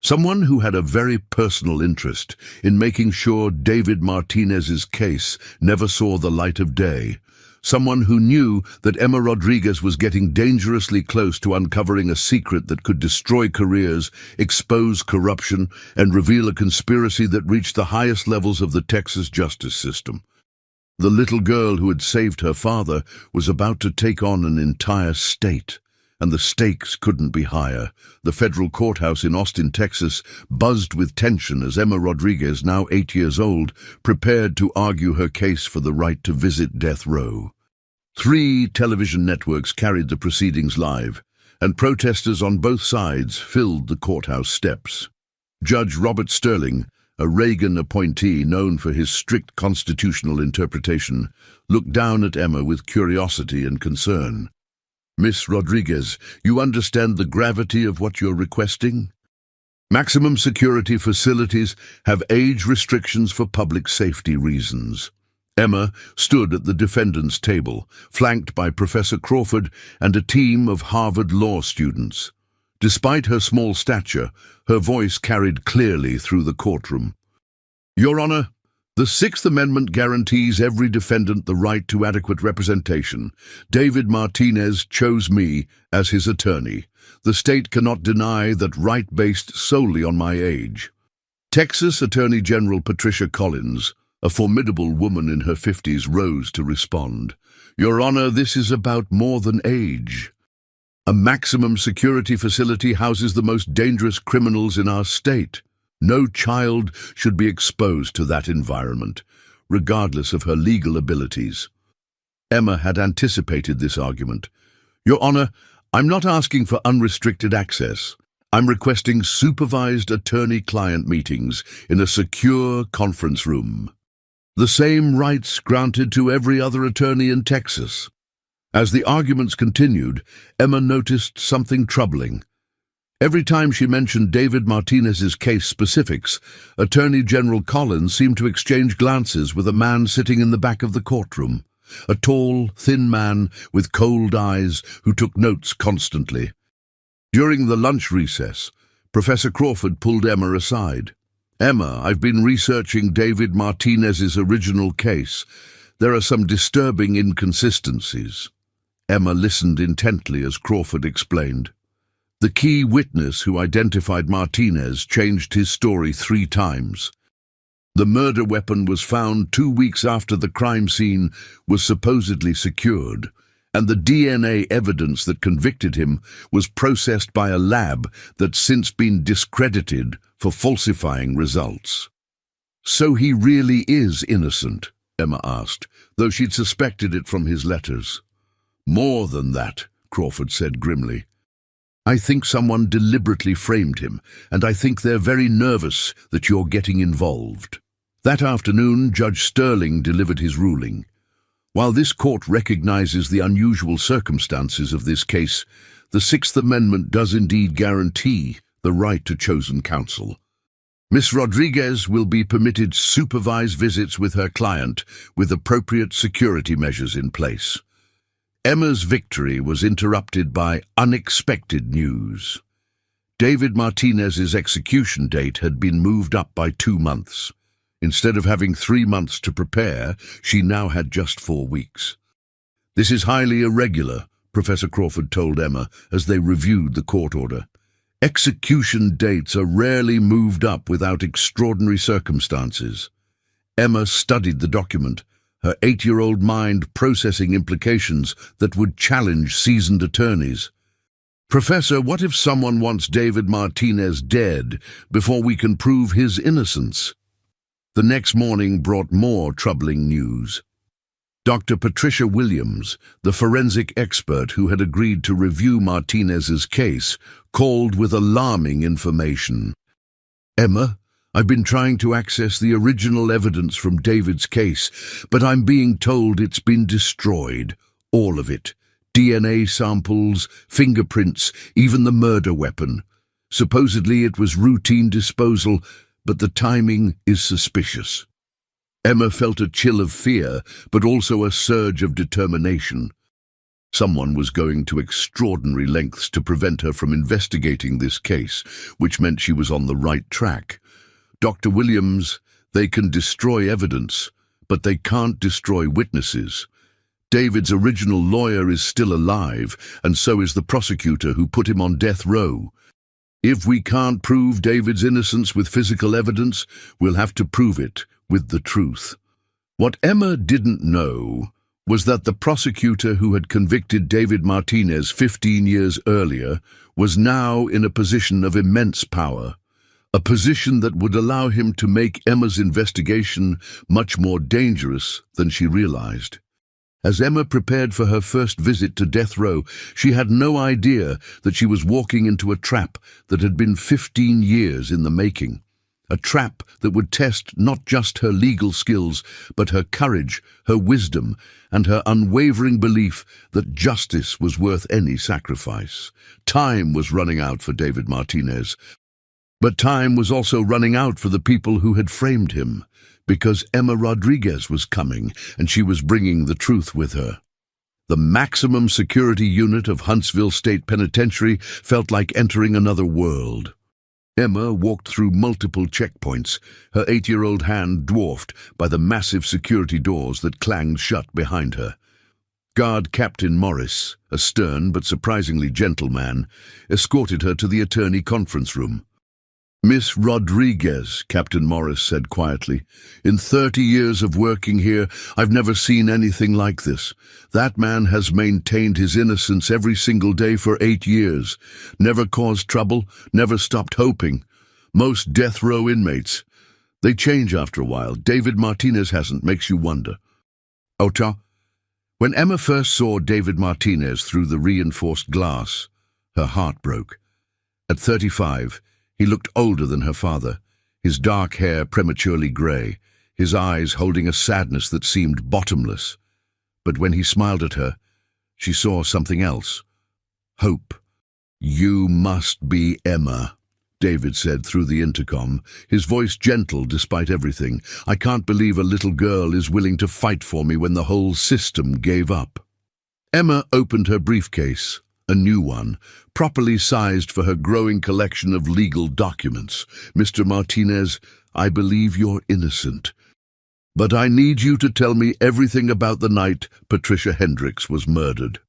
Someone who had a very personal interest in making sure David Martinez's case never saw the light of day. Someone who knew that Emma Rodriguez was getting dangerously close to uncovering a secret that could destroy careers, expose corruption, and reveal a conspiracy that reached the highest levels of the Texas justice system. The little girl who had saved her father was about to take on an entire state, and the stakes couldn't be higher. The federal courthouse in Austin, Texas, buzzed with tension as Emma Rodriguez, now 8 years old, prepared to argue her case for the right to visit death row. 3 television networks carried the proceedings live, and protesters on both sides filled the courthouse steps. Judge Robert Sterling, a Reagan appointee known for his strict constitutional interpretation, looked down at Emma with curiosity and concern. "Miss Rodriguez, you understand the gravity of what you're requesting? Maximum security facilities have age restrictions for public safety reasons." Emma stood at the defendant's table, flanked by Professor Crawford and a team of Harvard law students. Despite her small stature, her voice carried clearly through the courtroom. "Your Honor, the Sixth Amendment guarantees every defendant the right to adequate representation. David Martinez chose me as his attorney. The state cannot deny that right based solely on my age." Texas Attorney General Patricia Collins, A formidable woman in her 50s rose to respond. "Your Honor, this is about more than age. A maximum security facility houses the most dangerous criminals in our state. No child should be exposed to that environment, regardless of her legal abilities." Emma had anticipated this argument. "Your Honor, I'm not asking for unrestricted access. I'm requesting supervised attorney-client meetings in a secure conference room. The same rights granted to every other attorney in Texas." As the arguments continued, Emma noticed something troubling. Every time she mentioned David Martinez's case specifics, Attorney General Collins seemed to exchange glances with a man sitting in the back of the courtroom, a tall, thin man with cold eyes who took notes constantly. During the lunch recess, Professor Crawford pulled Emma aside. "Emma, I've been researching David Martinez's original case. There are some disturbing inconsistencies." Emma listened intently as Crawford explained. The key witness who identified Martinez changed his story 3 times. The murder weapon was found 2 weeks after the crime scene was supposedly secured, and the DNA evidence that convicted him was processed by a lab that's since been discredited for falsifying results. "So he really is innocent?" Emma asked, though she'd suspected it from his letters. "More than that," Crawford said grimly. "I think someone deliberately framed him, and I think they're very nervous that you're getting involved." That afternoon, Judge Sterling delivered his ruling. While this court recognizes the unusual circumstances of this case, the Sixth Amendment does indeed guarantee the right to chosen counsel. Miss Rodriguez will be permitted supervised visits with her client with appropriate security measures in place. Emma's victory was interrupted by unexpected news. David Martinez's execution date had been moved up by 2 months. Instead of having 3 months to prepare, she now had just 4 weeks. "This is highly irregular," Professor Crawford told Emma as they reviewed the court order. "Execution dates are rarely moved up without extraordinary circumstances." Emma studied the document, her 8-year-old mind processing implications that would challenge seasoned attorneys. "Professor, what if someone wants David Martinez dead before we can prove his innocence?" The next morning brought more troubling news. Dr. Patricia Williams, the forensic expert who had agreed to review Martinez's case, called with alarming information. "Emma, I've been trying to access the original evidence from David's case, but I'm being told it's been destroyed. All of it. DNA samples, fingerprints, even the murder weapon. Supposedly it was routine disposal, but the timing is suspicious." Emma felt a chill of fear, but also a surge of determination. Someone was going to extraordinary lengths to prevent her from investigating this case, which meant she was on the right track. "Dr. Williams, they can destroy evidence, but they can't destroy witnesses. David's original lawyer is still alive, and so is the prosecutor who put him on death row. If we can't prove David's innocence with physical evidence, we'll have to prove it with the truth." What Emma didn't know was that the prosecutor who had convicted David Martinez 15 years earlier was now in a position of immense power, a position that would allow him to make Emma's investigation much more dangerous than she realized. As Emma prepared for her first visit to death row, she had no idea that she was walking into a trap that had been 15 years in the making. A trap that would test not just her legal skills, but her courage, her wisdom, and her unwavering belief that justice was worth any sacrifice. Time was running out for David Martinez, but time was also running out for the people who had framed him, because Emma Rodriguez was coming, and she was bringing the truth with her. The maximum security unit of Huntsville State Penitentiary felt like entering another world. Emma walked through multiple checkpoints, her 8-year-old hand dwarfed by the massive security doors that clanged shut behind her. Guard Captain Morris, a stern but surprisingly gentle man, escorted her to the attorney conference room. Miss Rodriguez, Captain Morris said quietly. In 30 years of working here, I've never seen anything like this. That man has maintained his innocence every single day for 8 years. Never caused trouble, never stopped hoping. Most death row inmates. They change after a while. David Martinez hasn't, makes you wonder. Ocha? When Emma first saw David Martinez through the reinforced glass, her heart broke. At 35, he looked older than her father, his dark hair prematurely grey, his eyes holding a sadness that seemed bottomless. But when he smiled at her, she saw something else. Hope. "You must be Emma," David said through the intercom, his voice gentle despite everything. "I can't believe a little girl is willing to fight for me when the whole system gave up." Emma opened her briefcase, a new one, properly sized for her growing collection of legal documents. "Mr. Martinez, I believe you're innocent. But I need you to tell me everything about the night Patricia Hendricks was murdered."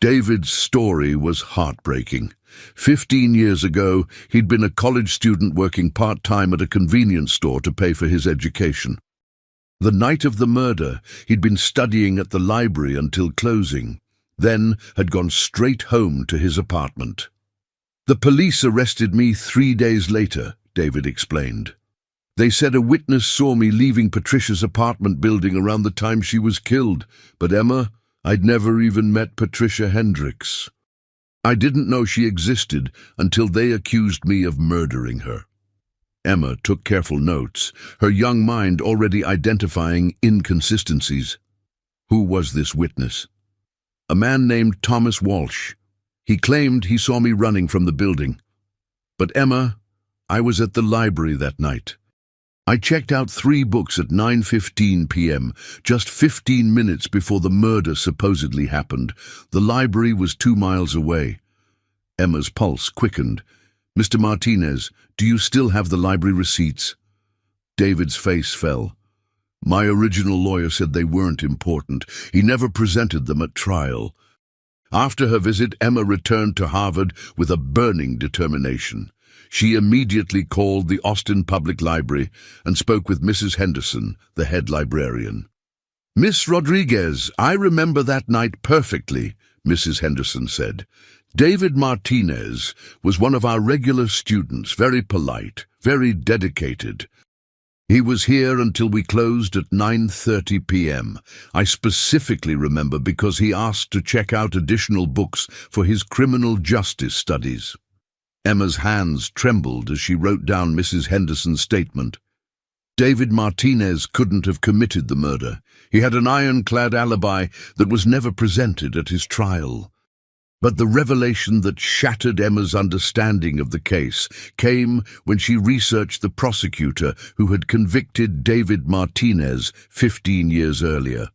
David's story was heartbreaking. 15 years ago, he'd been a college student working part-time at a convenience store to pay for his education. The night of the murder, he'd been studying at the library until closing, then had gone straight home to his apartment. "The police arrested me 3 days later," David explained. "They said a witness saw me leaving Patricia's apartment building around the time she was killed. But Emma, I'd never even met Patricia Hendricks. I didn't know she existed until they accused me of murdering her." Emma took careful notes, her young mind already identifying inconsistencies. Who was this witness? "A man named Thomas Walsh. He claimed he saw me running from the building. But Emma, I was at the library that night. I checked out 3 books at 9:15 p.m., just 15 minutes before the murder supposedly happened. The library was 2 miles away." Emma's pulse quickened. "Mr. Martinez, do you still have the library receipts?" David's face fell. "My original lawyer said they weren't important. He never presented them at trial." After her visit, Emma returned to Harvard with a burning determination. She immediately called the Austin Public Library and spoke with Mrs. Henderson, the head librarian. "Miss Rodriguez, I remember that night perfectly," Mrs. Henderson said. "David Martinez was one of our regular students, very polite, very dedicated. He was here until we closed at 9:30 p.m. I specifically remember because he asked to check out additional books for his criminal justice studies." Emma's hands trembled as she wrote down Mrs. Henderson's statement. David Martinez couldn't have committed the murder. He had an ironclad alibi that was never presented at his trial. But the revelation that shattered Emma's understanding of the case came when she researched the prosecutor who had convicted David Martinez 15 years earlier,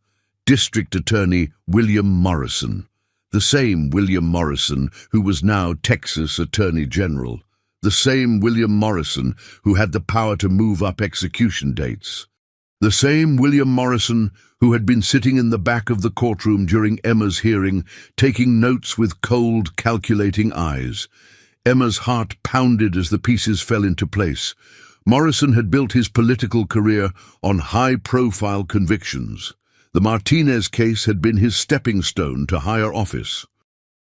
District Attorney William Morrison. The same William Morrison who was now Texas Attorney General. The same William Morrison who had the power to move up execution dates. The same William Morrison who had been sitting in the back of the courtroom during Emma's hearing, taking notes with cold, calculating eyes. Emma's heart pounded as the pieces fell into place. Morrison had built his political career on high-profile convictions. The Martinez case had been his stepping stone to higher office.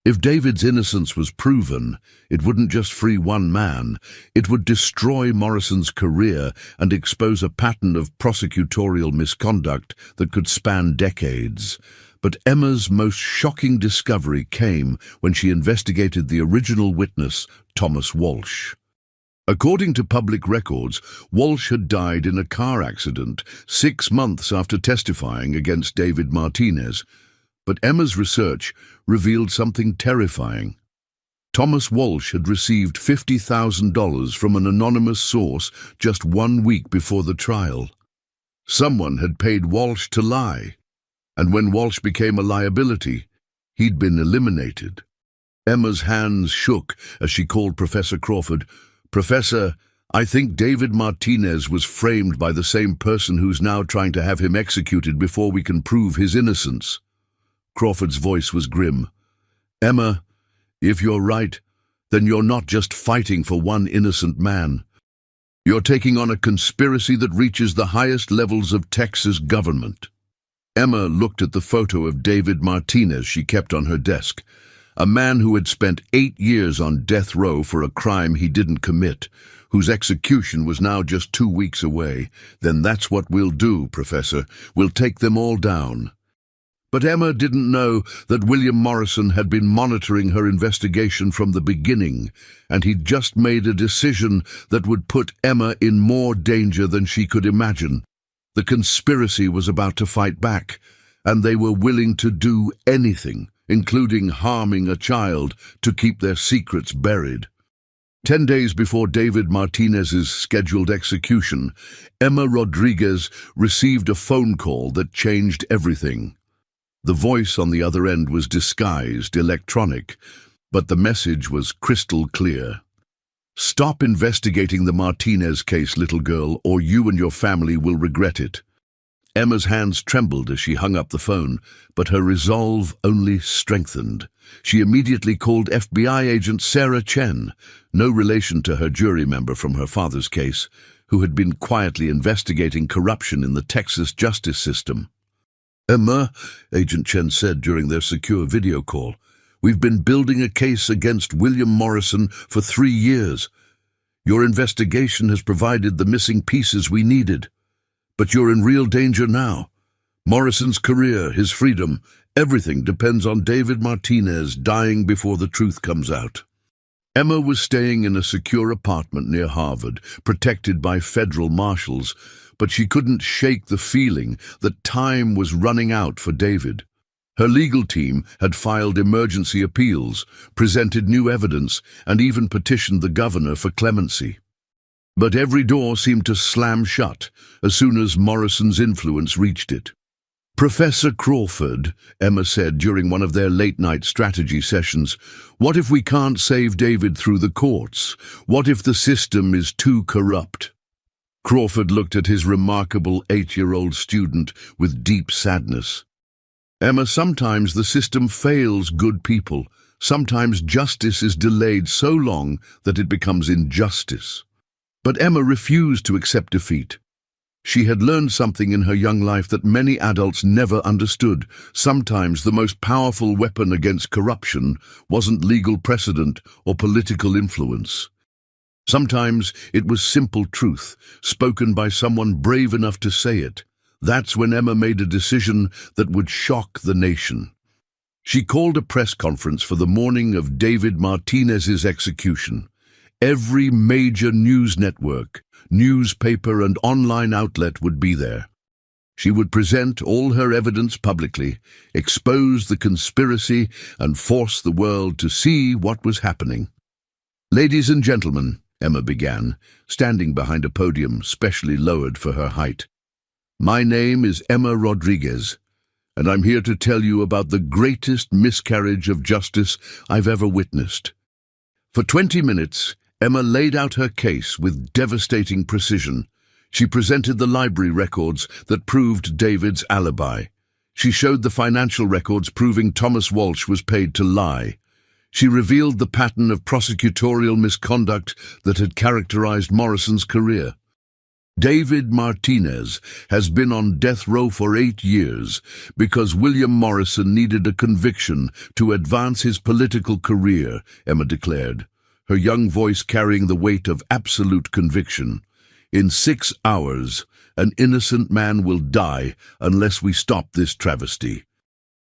If David's innocence was proven, it wouldn't just free one man, it would destroy Morrison's career and expose a pattern of prosecutorial misconduct that could span decades. But Emma's most shocking discovery came when she investigated the original witness, Thomas Walsh. According to public records, Walsh had died in a car accident 6 months after testifying against David Martinez. But Emma's research revealed something terrifying. Thomas Walsh had received $50,000 from an anonymous source just 1 week before the trial. Someone had paid Walsh to lie, and when Walsh became a liability, he'd been eliminated. Emma's hands shook as she called Professor Crawford. "Professor, I think David Martinez was framed by the same person who's now trying to have him executed before we can prove his innocence." Crawford's voice was grim. "Emma, if you're right, then you're not just fighting for one innocent man. You're taking on a conspiracy that reaches the highest levels of Texas government." Emma looked at the photo of David Martinez she kept on her desk, a man who had spent 8 years on death row for a crime he didn't commit, whose execution was now just 2 weeks away. "Then that's what we'll do, Professor. We'll take them all down." But Emma didn't know that William Morrison had been monitoring her investigation from the beginning, and he'd just made a decision that would put Emma in more danger than she could imagine. The conspiracy was about to fight back, and they were willing to do anything, including harming a child, to keep their secrets buried. 10 days before David Martinez's scheduled execution, Emma Rodriguez received a phone call that changed everything. The voice on the other end was disguised, electronic, but the message was crystal clear. "Stop investigating the Martinez case, little girl, or you and your family will regret it." Emma's hands trembled as she hung up the phone, but her resolve only strengthened. She immediately called FBI agent Sarah Chen, no relation to her jury member from her father's case, who had been quietly investigating corruption in the Texas justice system. "Emma," Agent Chen said during their secure video call, "we've been building a case against William Morrison for 3 years. Your investigation has provided the missing pieces we needed. But you're in real danger now. Morrison's career, his freedom, everything depends on David Martinez dying before the truth comes out." Emma was staying in a secure apartment near Harvard, protected by federal marshals, but she couldn't shake the feeling that time was running out for David. Her legal team had filed emergency appeals, presented new evidence, and even petitioned the governor for clemency. But every door seemed to slam shut as soon as Morrison's influence reached it. "Professor Crawford," Emma said during one of their late-night strategy sessions, "what if we can't save David through the courts? What if the system is too corrupt?" Crawford looked at his remarkable 8-year-old student with deep sadness. "Emma, sometimes the system fails good people. Sometimes justice is delayed so long that it becomes injustice." But Emma refused to accept defeat. She had learned something in her young life that many adults never understood. Sometimes the most powerful weapon against corruption wasn't legal precedent or political influence. Sometimes it was simple truth, spoken by someone brave enough to say it. That's when Emma made a decision that would shock the nation. She called a press conference for the morning of David Martinez's execution. Every major news network, newspaper, and online outlet would be there. She would present all her evidence publicly, expose the conspiracy, and force the world to see what was happening. "Ladies and gentlemen," Emma began, standing behind a podium specially lowered for her height, "my name is Emma Rodriguez, and I'm here to tell you about the greatest miscarriage of justice I've ever witnessed." For 20 minutes, Emma laid out her case with devastating precision. She presented the library records that proved David's alibi. She showed the financial records proving Thomas Walsh was paid to lie. She revealed the pattern of prosecutorial misconduct that had characterized Morrison's career. David Martinez has been on death row for 8 years because William Morrison needed a conviction to advance his political career, Emma declared, her young voice carrying the weight of absolute conviction. "In 6 hours, an innocent man will die unless we stop this travesty."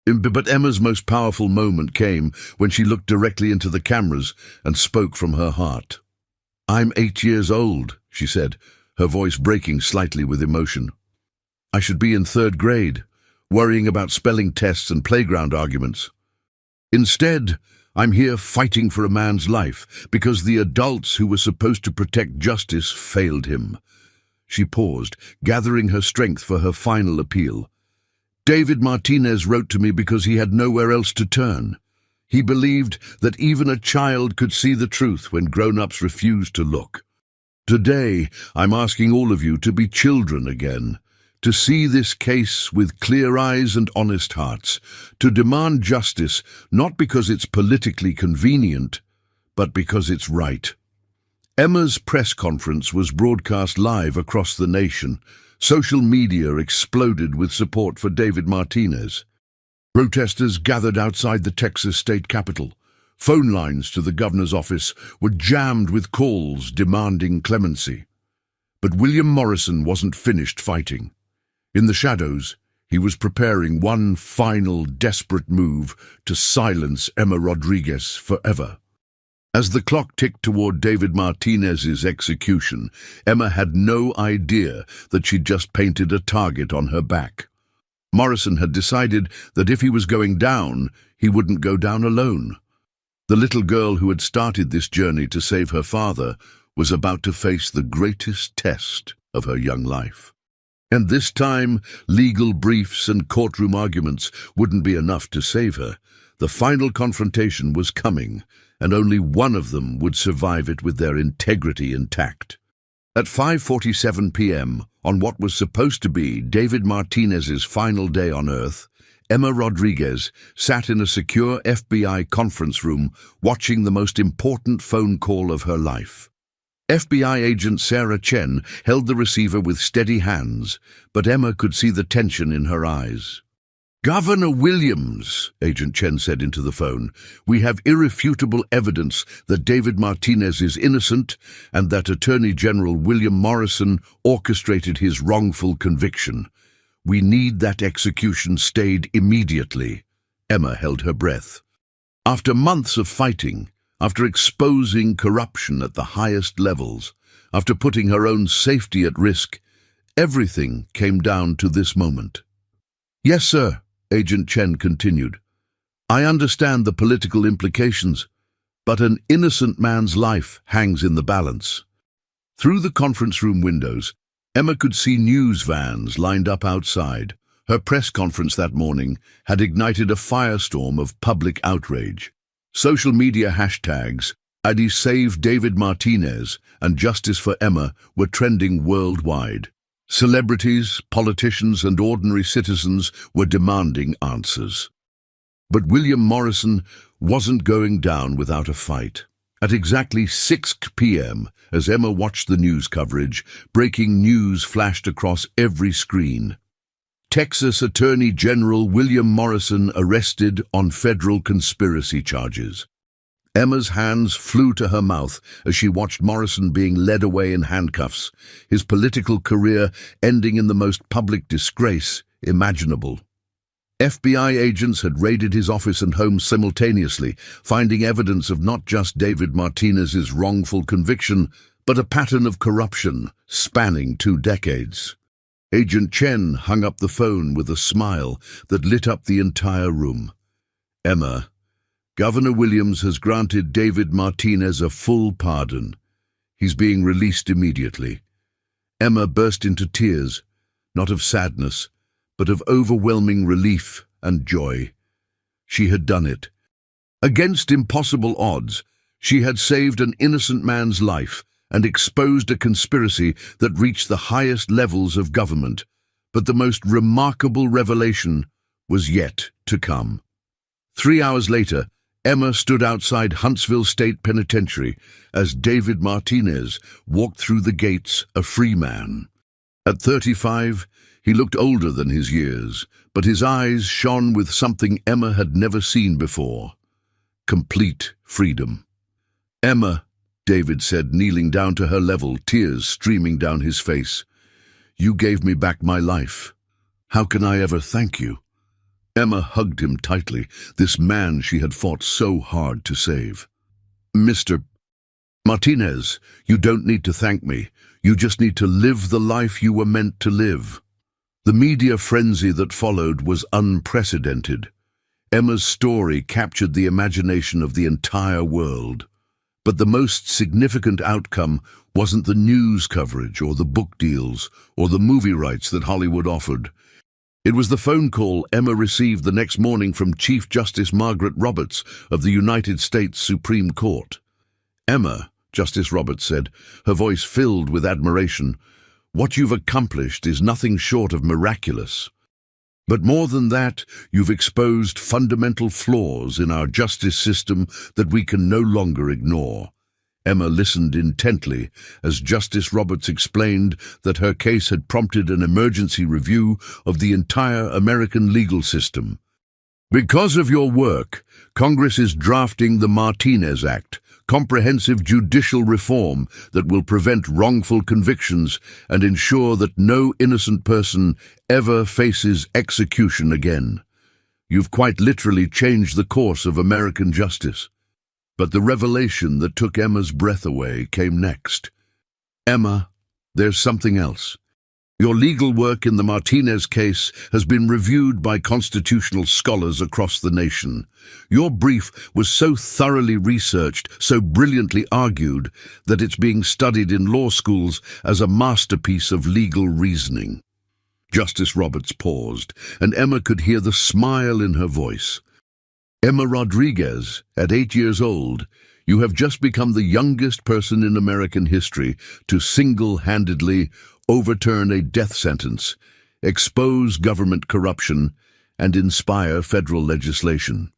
But Emma's most powerful moment came when she looked directly into the cameras and spoke from her heart. "I'm 8 years old," she said, her voice breaking slightly with emotion. "I should be in 3rd grade, worrying about spelling tests and playground arguments. Instead, I'm here fighting for a man's life because the adults who were supposed to protect justice failed him." She paused, gathering her strength for her final appeal. "David Martinez wrote to me because he had nowhere else to turn. He believed that even a child could see the truth when grown-ups refused to look. Today, I'm asking all of you to be children again, to see this case with clear eyes and honest hearts, to demand justice not because it's politically convenient, but because it's right." Emma's press conference was broadcast live across the nation. Social media exploded with support for David Martinez. Protesters gathered outside the Texas state capitol. Phone lines to the governor's office were jammed with calls demanding clemency. But William Morrison wasn't finished fighting. In the shadows, he was preparing one final desperate move to silence Emma Rodriguez forever. As the clock ticked toward David Martinez's execution, Emma had no idea that she'd just painted a target on her back. Morrison had decided that if he was going down, he wouldn't go down alone. The little girl who had started this journey to save her father was about to face the greatest test of her young life. And this time, legal briefs and courtroom arguments wouldn't be enough to save her. The final confrontation was coming, and only one of them would survive it with their integrity intact. At 5:47 p.m., on what was supposed to be David Martinez's final day on Earth, Emma Rodriguez sat in a secure FBI conference room watching the most important phone call of her life. FBI agent Sarah Chen held the receiver with steady hands, but Emma could see the tension in her eyes. "Governor Williams," Agent Chen said into the phone, "we have irrefutable evidence that David Martinez is innocent and that Attorney General William Morrison orchestrated his wrongful conviction. We need that execution stayed immediately." Emma held her breath. After months of fighting, after exposing corruption at the highest levels, after putting her own safety at risk, everything came down to this moment. "Yes, sir," Agent Chen continued. "I understand the political implications, but an innocent man's life hangs in the balance." Through the conference room windows, Emma could see news vans lined up outside. Her press conference that morning had ignited a firestorm of public outrage. Social media hashtags, "Adi Save David Martinez" and "Justice for Emma" were trending worldwide. Celebrities, politicians, and ordinary citizens were demanding answers. But William Morrison wasn't going down without a fight. At exactly 6 p.m., as Emma watched the news coverage, breaking news flashed across every screen. Texas Attorney General William Morrison arrested on federal conspiracy charges. Emma's hands flew to her mouth as she watched Morrison being led away in handcuffs, his political career ending in the most public disgrace imaginable. FBI agents had raided his office and home simultaneously, finding evidence of not just David Martinez's wrongful conviction, but a pattern of corruption spanning 2 decades. Agent Chen hung up the phone with a smile that lit up the entire room. "Emma, Governor Williams has granted David Martinez a full pardon. He's being released immediately." Emma burst into tears, not of sadness, but of overwhelming relief and joy. She had done it. Against impossible odds, she had saved an innocent man's life and exposed a conspiracy that reached the highest levels of government. But the most remarkable revelation was yet to come. 3 hours later, Emma stood outside Huntsville State Penitentiary as David Martinez walked through the gates a free man. At 35, he looked older than his years, but his eyes shone with something Emma had never seen before: complete freedom. "Emma," David said, kneeling down to her level, tears streaming down his face, "you gave me back my life. How can I ever thank you?" Emma hugged him tightly, this man she had fought so hard to save. "Mr. Martinez, you don't need to thank me. You just need to live the life you were meant to live." The media frenzy that followed was unprecedented. Emma's story captured the imagination of the entire world. But the most significant outcome wasn't the news coverage or the book deals or the movie rights that Hollywood offered. It was the phone call Emma received the next morning from Chief Justice Margaret Roberts of the United States Supreme Court. "Emma," Justice Roberts said, her voice filled with admiration, "what you've accomplished is nothing short of miraculous. But more than that, you've exposed fundamental flaws in our justice system that we can no longer ignore. Emma listened intently as Justice Roberts explained that her case had prompted an emergency review of the entire American legal system. Because of your work, Congress is drafting the Martinez Act, comprehensive judicial reform that will prevent wrongful convictions and ensure that no innocent person ever faces execution again. You've quite literally changed the course of American justice. But the revelation that took Emma's breath away came next. Emma, there's something else. Your legal work in the Martinez case has been reviewed by constitutional scholars across the nation. Your brief was so thoroughly researched, so brilliantly argued, that it's being studied in law schools as a masterpiece of legal reasoning. Justice Roberts paused, and Emma could hear the smile in her voice. Emma Rodriguez, at 8 years old, you have just become the youngest person in American history to single-handedly overturn a death sentence, expose government corruption, and inspire federal legislation.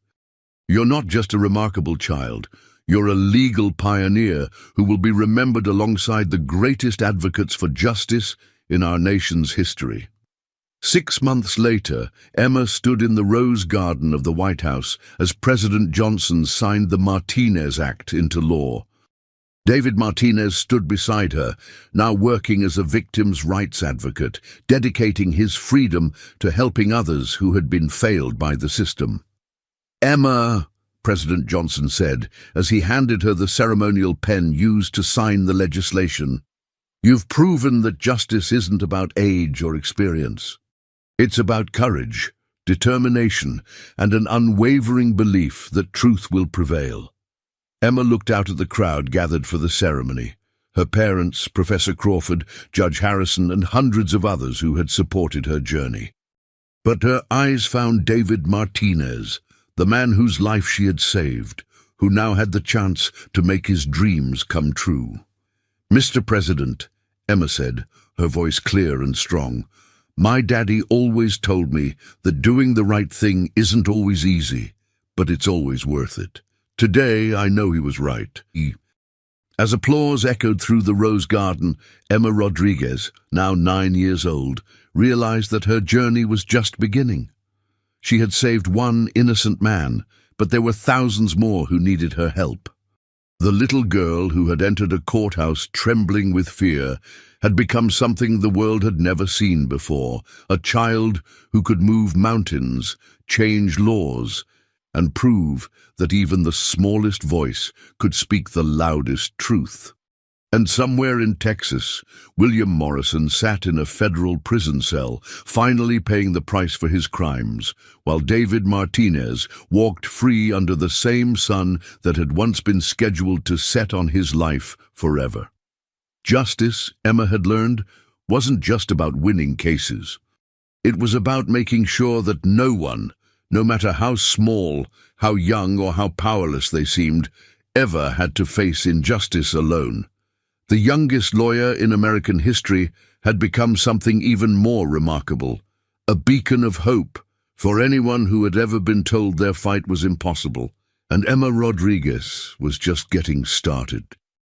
You're not just a remarkable child, you're a legal pioneer who will be remembered alongside the greatest advocates for justice in our nation's history. 6 months later, Emma stood in the Rose Garden of the White House as President Johnson signed the Martinez Act into law. David Martinez stood beside her, now working as a victims' rights advocate, dedicating his freedom to helping others who had been failed by the system. "Emma," President Johnson said, as he handed her the ceremonial pen used to sign the legislation, "you've proven that justice isn't about age or experience. It's about courage, determination, and an unwavering belief that truth will prevail." Emma looked out at the crowd gathered for the ceremony. Her parents, Professor Crawford, Judge Harrison, and hundreds of others who had supported her journey. But her eyes found David Martinez, the man whose life she had saved, who now had the chance to make his dreams come true. "Mr. President," Emma said, her voice clear and strong, "my daddy always told me that doing the right thing isn't always easy, but it's always worth it. Today, I know he was right." As applause echoed through the Rose Garden, Emma Rodriguez, now 9 years old, realized that her journey was just beginning. She had saved one innocent man, but there were thousands more who needed her help. The little girl who had entered a courthouse trembling with fear had become something the world had never seen before, a child who could move mountains, change laws, and prove that even the smallest voice could speak the loudest truth. And somewhere in Texas, William Morrison sat in a federal prison cell, finally paying the price for his crimes, while David Martinez walked free under the same sun that had once been scheduled to set on his life forever. Justice, Emma had learned, wasn't just about winning cases. It was about making sure that no one, no matter how small, how young, or how powerless they seemed, ever had to face injustice alone. The youngest lawyer in American history had become something even more remarkable, a beacon of hope for anyone who had ever been told their fight was impossible, and Emma Rodriguez was just getting started.